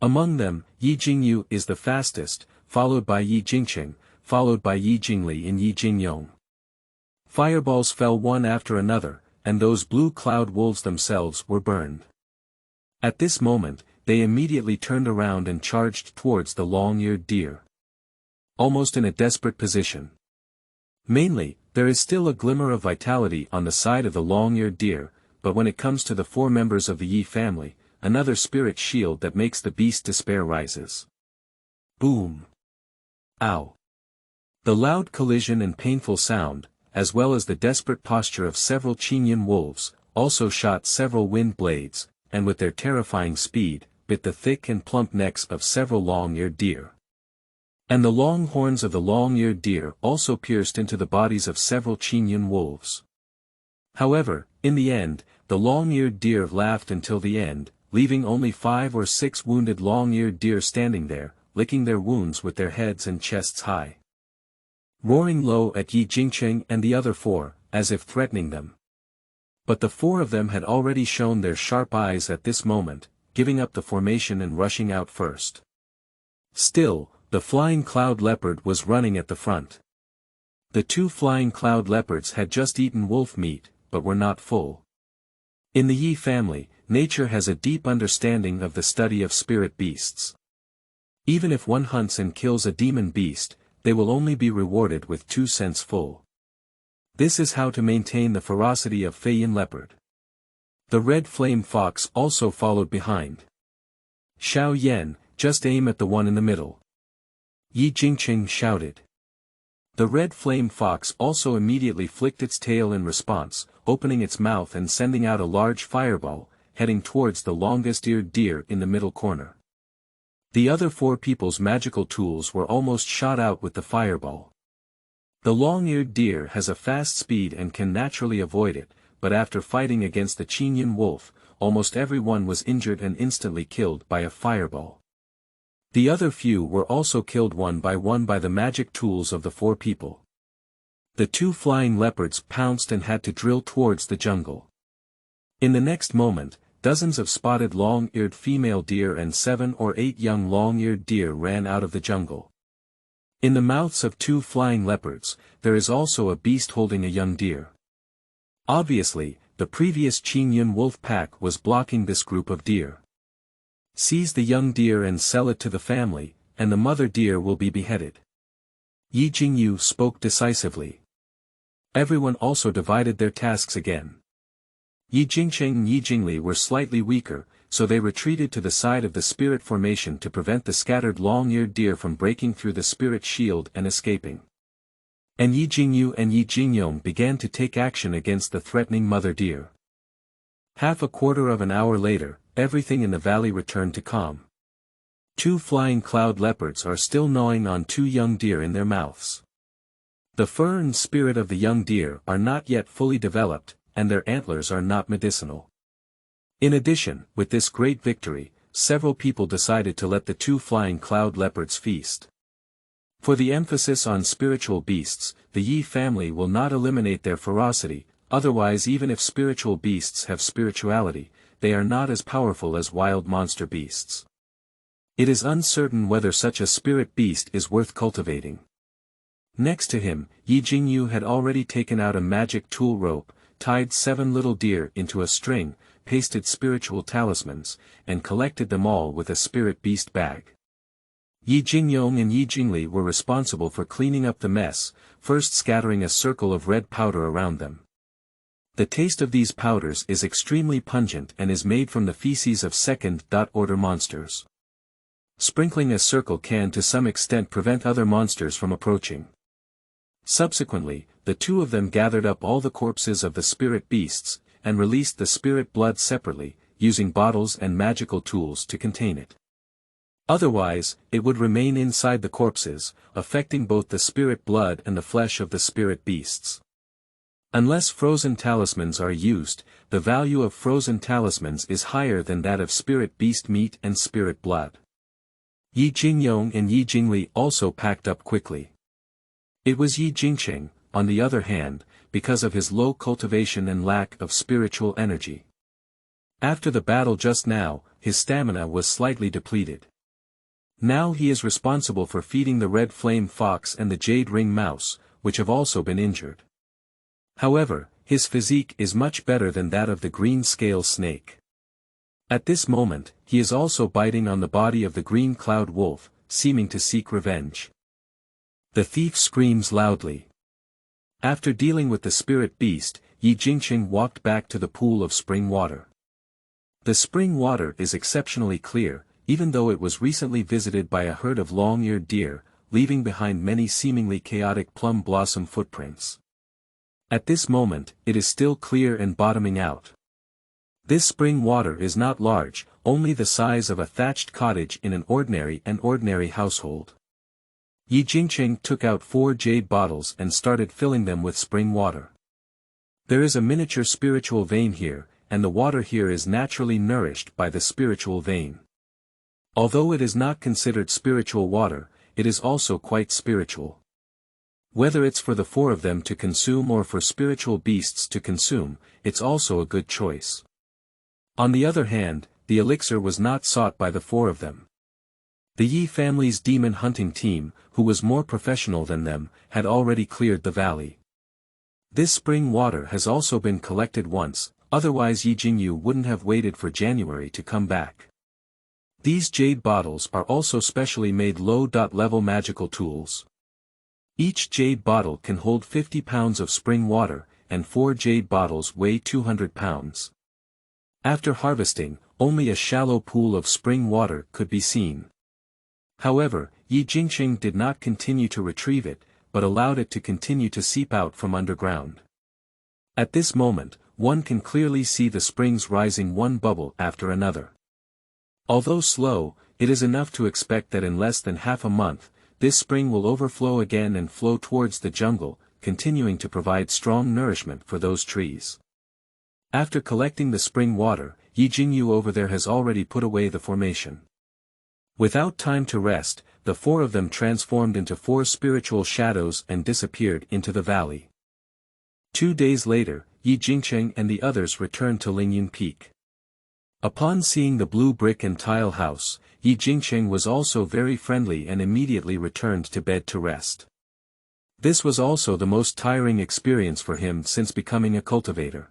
Among them, Yi Jingyu is the fastest, followed by Yi Jingqing, followed by Yi Jingli and Yi Jingyong. Fireballs fell one after another, and those blue cloud wolves themselves were burned. At this moment, they immediately turned around and charged towards the long-eared deer. Almost in a desperate position. Mainly, there is still a glimmer of vitality on the side of the long-eared deer, but when it comes to the four members of the Yi family, another spirit shield that makes the beast despair rises. Boom! Ow! The loud collision and painful sound, as well as the desperate posture of several Qingyun wolves, also shot several wind blades, and with their terrifying speed, bit the thick and plump necks of several long-eared deer. And the long horns of the long-eared deer also pierced into the bodies of several Qingyun wolves. However, in the end, the long-eared deer laughed until the end, leaving only 5 or 6 wounded long-eared deer standing there, licking their wounds with their heads and chests high. Roaring low at Yi Jingqing and the other 4, as if threatening them. But the 4 of them had already shown their sharp eyes at this moment, giving up the formation and rushing out first. Still, the flying cloud leopard was running at the front. The 2 flying cloud leopards had just eaten wolf meat, but were not full. In the Yi family, nature has a deep understanding of the study of spirit beasts. Even if one hunts and kills a demon beast, they will only be rewarded with 2 cents full. This is how to maintain the ferocity of Feiyin leopard. The red flame fox also followed behind. Xiao Yan, just aim at the one in the middle. Yi Jingqing shouted. The red flame fox also immediately flicked its tail in response, opening its mouth and sending out a large fireball, heading towards the longest-eared deer in the middle corner. The other 4 people's magical tools were almost shot out with the fireball. The long-eared deer has a fast speed and can naturally avoid it, but after fighting against the Qingyun wolf, almost everyone was injured and instantly killed by a fireball. The other few were also killed one by the magic tools of the 4 people. The 2 flying leopards pounced and had to drill towards the jungle. In the next moment, dozens of spotted long-eared female deer and 7 or 8 young long-eared deer ran out of the jungle. In the mouths of 2 flying leopards, there is also a beast holding a young deer. Obviously, the previous Qingyun wolf pack was blocking this group of deer. Seize the young deer and sell it to the family, and the mother deer will be beheaded. Yi Jingyu spoke decisively. Everyone also divided their tasks again. Yi Jingcheng and Yi Jingli were slightly weaker, so they retreated to the side of the spirit formation to prevent the scattered long-eared deer from breaking through the spirit shield and escaping. And Yi Jingyu and Yi Jingyong began to take action against the threatening mother deer. Half a quarter of an hour later, everything in the valley returned to calm. 2 flying cloud leopards are still gnawing on 2 young deer in their mouths. The fur and spirit of the young deer are not yet fully developed, and their antlers are not medicinal. In addition, with this great victory, several people decided to let the 2 flying cloud leopards feast. For the emphasis on spiritual beasts, the Yi family will not eliminate their ferocity, otherwise even if spiritual beasts have spirituality, they are not as powerful as wild monster beasts. It is uncertain whether such a spirit beast is worth cultivating. Next to him, Yi Jingyu had already taken out a magic tool rope, tied 7 little deer into a string, pasted spiritual talismans, and collected them all with a spirit beast bag. Yi Jingyong and Yi Jingli were responsible for cleaning up the mess, first scattering a circle of red powder around them. The taste of these powders is extremely pungent and is made from the feces of second-order monsters. Sprinkling a circle can to some extent prevent other monsters from approaching. Subsequently, the 2 of them gathered up all the corpses of the spirit beasts, and released the spirit blood separately, using bottles and magical tools to contain it. Otherwise, it would remain inside the corpses, affecting both the spirit blood and the flesh of the spirit beasts. Unless frozen talismans are used, the value of frozen talismans is higher than that of spirit beast meat and spirit blood. Yi Jingyong and Yi Jingli also packed up quickly. It was Yi Jingcheng, on the other hand, because of his low cultivation and lack of spiritual energy. After the battle just now, his stamina was slightly depleted. Now he is responsible for feeding the red flame fox and the jade ring mouse, which have also been injured. However, his physique is much better than that of the green scale snake. At this moment, he is also biting on the body of the green cloud wolf, seeming to seek revenge. The thief screams loudly. After dealing with the spirit beast, Yi Jingcheng walked back to the pool of spring water. The spring water is exceptionally clear, even though it was recently visited by a herd of long-eared deer, leaving behind many seemingly chaotic plum blossom footprints. At this moment, it is still clear and bottoming out. This spring water is not large, only the size of a thatched cottage in an ordinary household. Yi Jingcheng took out 4 jade bottles and started filling them with spring water. There is a miniature spiritual vein here, and the water here is naturally nourished by the spiritual vein. Although it is not considered spiritual water, it is also quite spiritual. Whether it's for the 4 of them to consume or for spiritual beasts to consume, it's also a good choice. On the other hand, the elixir was not sought by the 4 of them. The Yi family's demon hunting team, who was more professional than them, had already cleared the valley. This spring water has also been collected once, otherwise Yi Jingyu wouldn't have waited for January to come back. These jade bottles are also specially made low-level magical tools. Each jade bottle can hold 50 pounds of spring water, and 4 jade bottles weigh 200 pounds. After harvesting, only a shallow pool of spring water could be seen. However, Yi Jingcheng did not continue to retrieve it, but allowed it to continue to seep out from underground. At this moment, one can clearly see the springs rising one bubble after another. Although slow, it is enough to expect that in less than half a month, this spring will overflow again and flow towards the jungle, continuing to provide strong nourishment for those trees. After collecting the spring water, Yi Jingyu over there has already put away the formation. Without time to rest, the 4 of them transformed into 4 spiritual shadows and disappeared into the valley. 2 days later, Yi Jingcheng and the others returned to Lingyun Peak. Upon seeing the blue brick and tile house, Yi Jingcheng was also very friendly and immediately returned to bed to rest. This was also the most tiring experience for him since becoming a cultivator.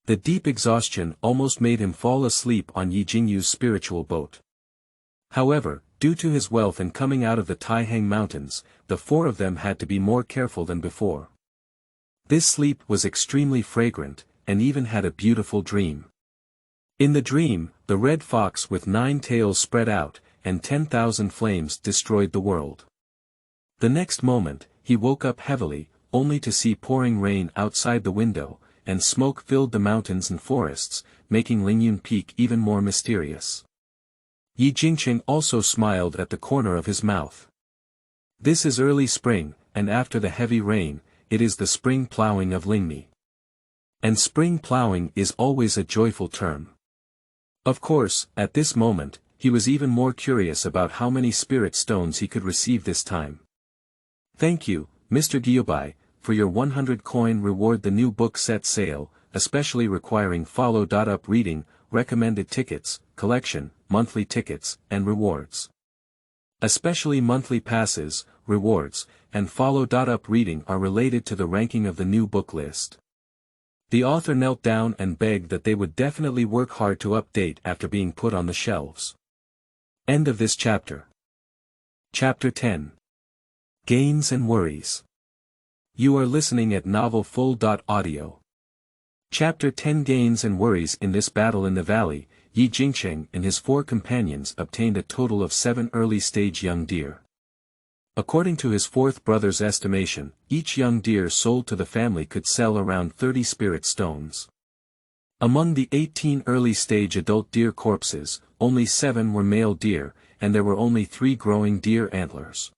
The deep exhaustion almost made him fall asleep on Jingyu's spiritual boat. However, due to his wealth and coming out of the Taihang Mountains, the four of them had to be more careful than before. This sleep was extremely fragrant, and even had a beautiful dream. In the dream, the red fox with 9 tails spread out, and 10,000 flames destroyed the world. The next moment, he woke up heavily, only to see pouring rain outside the window, and smoke filled the mountains and forests, making Qingyun Peak even more mysterious. Jingqing also smiled at the corner of his mouth. This is early spring, and after the heavy rain, it is the spring plowing of Lingmi. And spring plowing is always a joyful term. Of course, at this moment, he was even more curious about how many spirit stones he could receive this time. Thank you, Mr. Gyubai, for your 100 coin reward. The new book set sale, especially requiring follow-up reading, recommended tickets, collection, monthly tickets, and rewards. Especially monthly passes, rewards, and follow-up reading are related to the ranking of the new book list. The author knelt down and begged that they would definitely work hard to update after being put on the shelves. End of this chapter. Chapter 10. Gains and Worries. You are listening at novelfull.audio. Chapter 10. Gains and Worries. In this battle in the valley, Jingqing and his 4 companions obtained a total of 7 early-stage young deer. According to his 4th brother's estimation, each young deer sold to the family could sell around 30 spirit stones. Among the 18 early-stage adult deer corpses, only 7 were male deer, and there were only 3 growing deer antlers.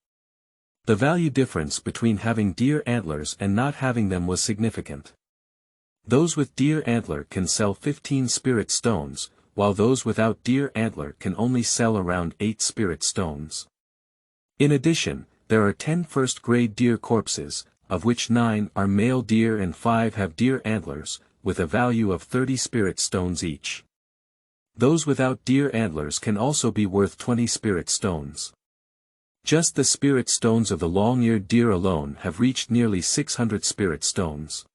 The value difference between having deer antlers and not having them was significant. Those with deer antler can sell 15 spirit stones, while those without deer antler can only sell around 8 spirit stones. In addition, there are 10 first-grade deer corpses, of which 9 are male deer and 5 have deer antlers, with a value of 30 spirit stones each. Those without deer antlers can also be worth 20 spirit stones. Just the spirit stones of the long-eared deer alone have reached nearly 600 spirit stones.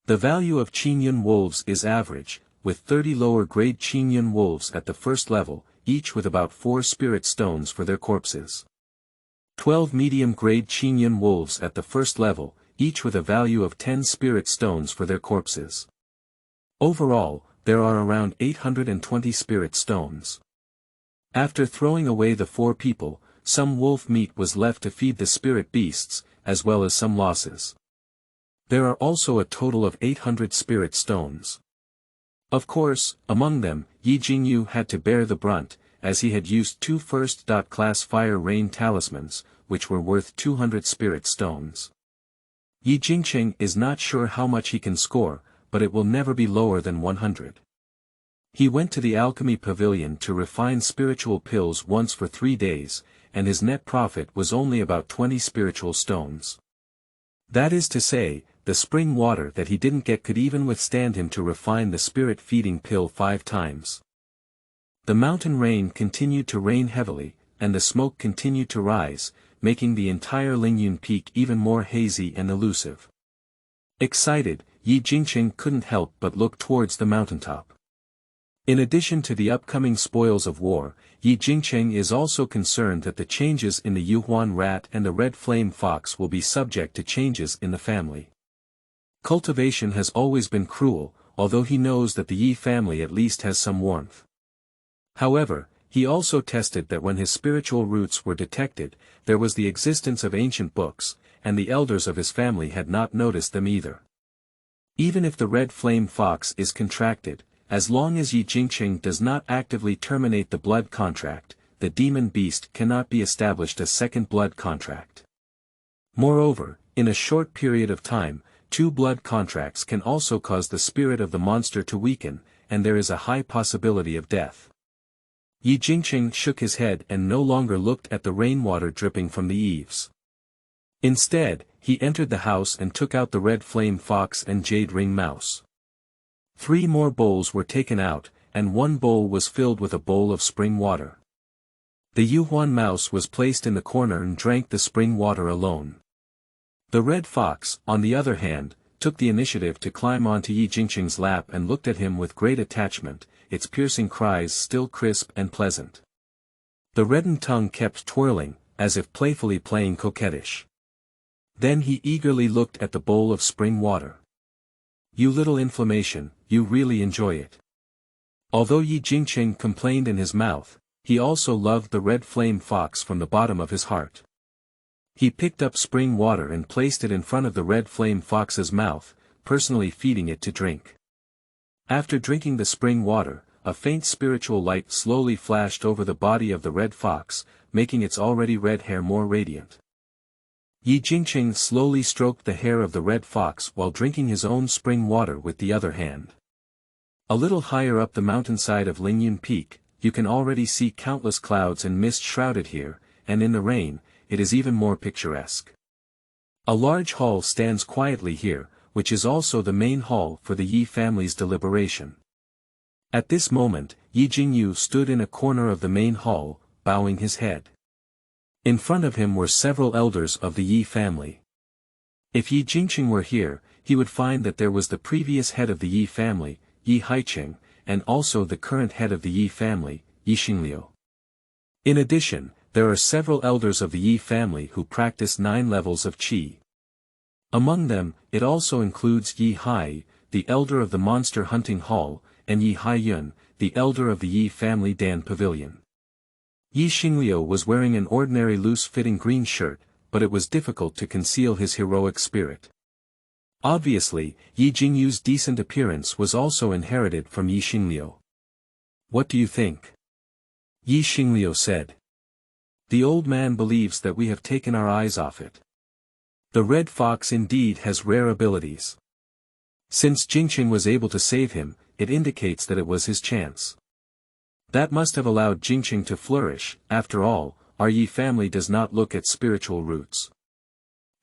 The value of Qingyun wolves is average, with 30 lower-grade Qingyun wolves at the first level, each with about 4 spirit stones for their corpses. 12 medium-grade Qingyun wolves at the first level, each with a value of 10 spirit stones for their corpses. Overall, there are around 820 spirit stones. After throwing away the 4 people, some wolf meat was left to feed the spirit beasts, as well as some losses. There are also a total of 800 spirit stones. Of course, among them, Jingyu had to bear the brunt, as he had used 2 first-class fire rain talismans, which were worth 200 spirit stones. Jingqing is not sure how much he can score, but it will never be lower than 100. He went to the alchemy pavilion to refine spiritual pills once for 3 days, and his net profit was only about 20 spiritual stones. That is to say, the spring water that he didn't get could even withstand him to refine the spirit-feeding pill 5 times. The mountain rain continued to rain heavily, and the smoke continued to rise, making the entire Qingyun Peak even more hazy and elusive. Excited, Jingqing couldn't help but look towards the mountaintop. In addition to the upcoming spoils of war, Jingqing is also concerned that the changes in the Yuhuan rat and the red flame fox will be subject to changes in the family. Cultivation has always been cruel, although he knows that the Yi family at least has some warmth. However, he also tested that when his spiritual roots were detected, there was the existence of ancient books, and the elders of his family had not noticed them either. Even if the red flame fox is contracted, as long as Jingqing does not actively terminate the blood contract, the demon beast cannot be established a second blood contract. Moreover, in a short period of time, 2 blood contracts can also cause the spirit of the monster to weaken, and there is a high possibility of death. Jingqing shook his head and no longer looked at the rainwater dripping from the eaves. Instead, he entered the house and took out the red flame fox and jade ring mouse. 3 more bowls were taken out, and 1 bowl was filled with a bowl of spring water. The Yuhuan mouse was placed in the corner and drank the spring water alone. The red fox, on the other hand, took the initiative to climb onto Yi Jingqing's lap and looked at him with great attachment, its piercing cries still crisp and pleasant. The reddened tongue kept twirling, as if playfully playing coquettish. Then he eagerly looked at the bowl of spring water. "You little inflammation, you really enjoy it." Although Yi Jingqing complained in his mouth, he also loved the red flame fox from the bottom of his heart. He picked up spring water and placed it in front of the red flame fox's mouth, personally feeding it to drink. After drinking the spring water, a faint spiritual light slowly flashed over the body of the red fox, making its already red hair more radiant. Yi Jingqing slowly stroked the hair of the red fox while drinking his own spring water with the other hand. A little higher up the mountainside of Qingyun Peak, you can already see countless clouds and mist shrouded here, and in the rain, it is even more picturesque. A large hall stands quietly here, which is also the main hall for the Yi family's deliberation. At this moment, Yi Jingyu stood in a corner of the main hall, bowing his head. In front of him were several elders of the Yi family. If Yi Jingqing were here, he would find that there was the previous head of the Yi family, Yi Haiqing, and also the current head of the Yi family, Yi Xingliu. In addition, there are several elders of the Yi family who practice 9 levels of qi. Among them, it also includes Yi Hai, the elder of the monster hunting hall, and Yi Haiyun, the elder of the Yi family Dan pavilion. Yi Xingliu was wearing an ordinary loose-fitting green shirt, but it was difficult to conceal his heroic spirit. Obviously, Yi Jingyu's decent appearance was also inherited from Yi Xingliu. "What do you think?" Yi Xingliu said. "The old man believes that we have taken our eyes off it. The red fox indeed has rare abilities. Since Jingqing was able to save him, it indicates that it was his chance. That must have allowed Jingqing to flourish. After all, our Yi family does not look at spiritual roots.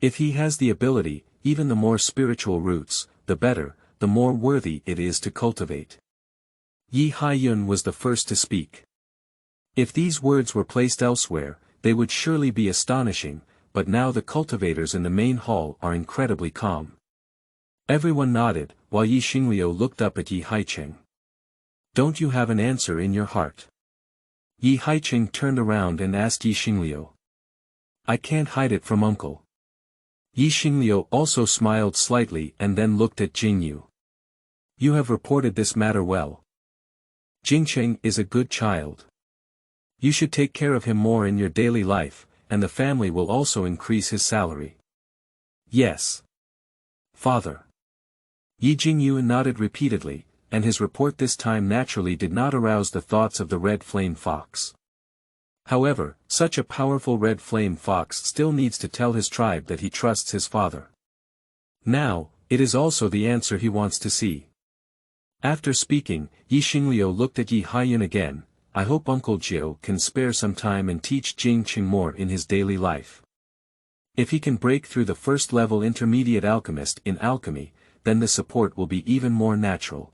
If he has the ability, even the more spiritual roots, the better, the more worthy it is to cultivate." Yi Haiyun was the first to speak. If these words were placed elsewhere, they would surely be astonishing, but now the cultivators in the main hall are incredibly calm. Everyone nodded, while Yi Xingliu looked up at Yi Haiqing. "Don't you have an answer in your heart?" Yi Haiqing turned around and asked Yi Xingliu. "I can't hide it from uncle." Yi Xingliu also smiled slightly and then looked at Jingyu. "You have reported this matter well. Jingqing is a good child. You should take care of him more in your daily life, and the family will also increase his salary." "Yes, father." Yi Jingyu nodded repeatedly, and his report this time naturally did not arouse the thoughts of the red flame fox. However, such a powerful red flame fox still needs to tell his tribe that he trusts his father. Now, it is also the answer he wants to see. After speaking, Yi Xingliu looked at Yi Haiyun again. "I hope Uncle Jiu can spare some time and teach Jingqing more in his daily life. If he can break through the first-level intermediate alchemist in alchemy, then the support will be even more natural.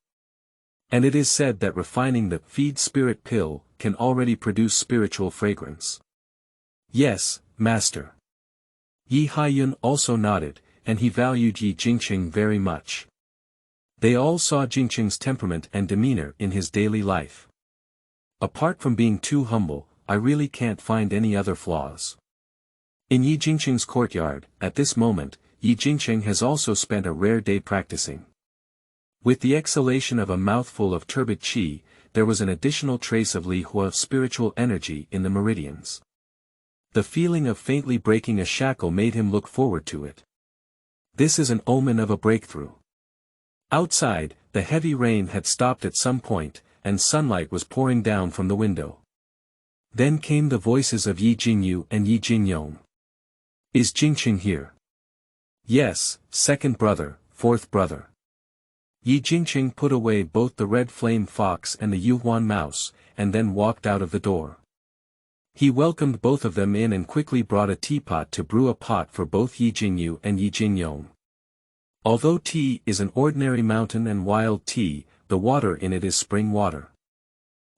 And it is said that refining the feed spirit pill can already produce spiritual fragrance." "Yes, master." Yi Haiyun also nodded, and he valued Yi Jingqing very much. They all saw Jingqing's temperament and demeanor in his daily life. "Apart from being too humble, I really can't find any other flaws." In Yi Jingqing's courtyard, at this moment, Yi Jingqing has also spent a rare day practicing. With the exhalation of a mouthful of turbid qi, there was an additional trace of Li Hua spiritual energy in the meridians. The feeling of faintly breaking a shackle made him look forward to it. This is an omen of a breakthrough. Outside, the heavy rain had stopped at some point, and sunlight was pouring down from the window. Then came the voices of Yi Jingyu and Yi Jingyong. "Is Jingqing here?" "Yes, second brother, fourth brother." Yi Jingqing put away both the red flame fox and the Yuhuan mouse, and then walked out of the door. He welcomed both of them in and quickly brought a teapot to brew a pot for both Yi Jingyu and Yi Jingyong. Although tea is an ordinary mountain and wild tea, the water in it is spring water.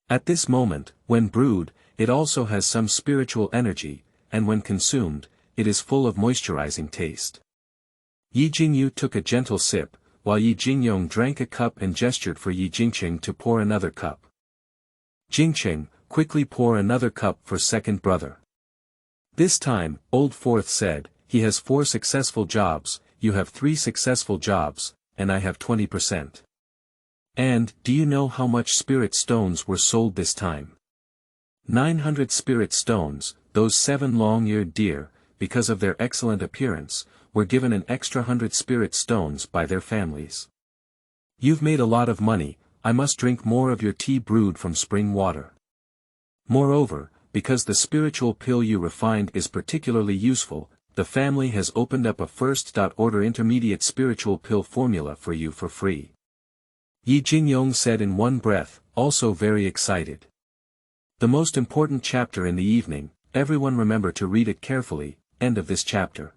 At this moment, when brewed, it also has some spiritual energy, and when consumed, it is full of moisturizing taste. Yi Jingyu took a gentle sip, while Yi Jingyong drank a cup and gestured for Yi Jingqing to pour another cup. Jingqing, quickly pour another cup for second brother. This time, Old Fourth said, he has 4 successful jobs, you have 3 successful jobs, and I have 20%. And, do you know how much spirit stones were sold this time? 900 spirit stones, those 7 long-eared deer, because of their excellent appearance, were given an extra 100 spirit stones by their families. You've made a lot of money, I must drink more of your tea brewed from spring water. Moreover, because the spiritual pill you refined is particularly useful, the family has opened up a first-order intermediate spiritual pill formula for you for free. Yi Jingyong said in one breath, also very excited. The most important chapter in the evening, everyone remember to read it carefully. End of this chapter.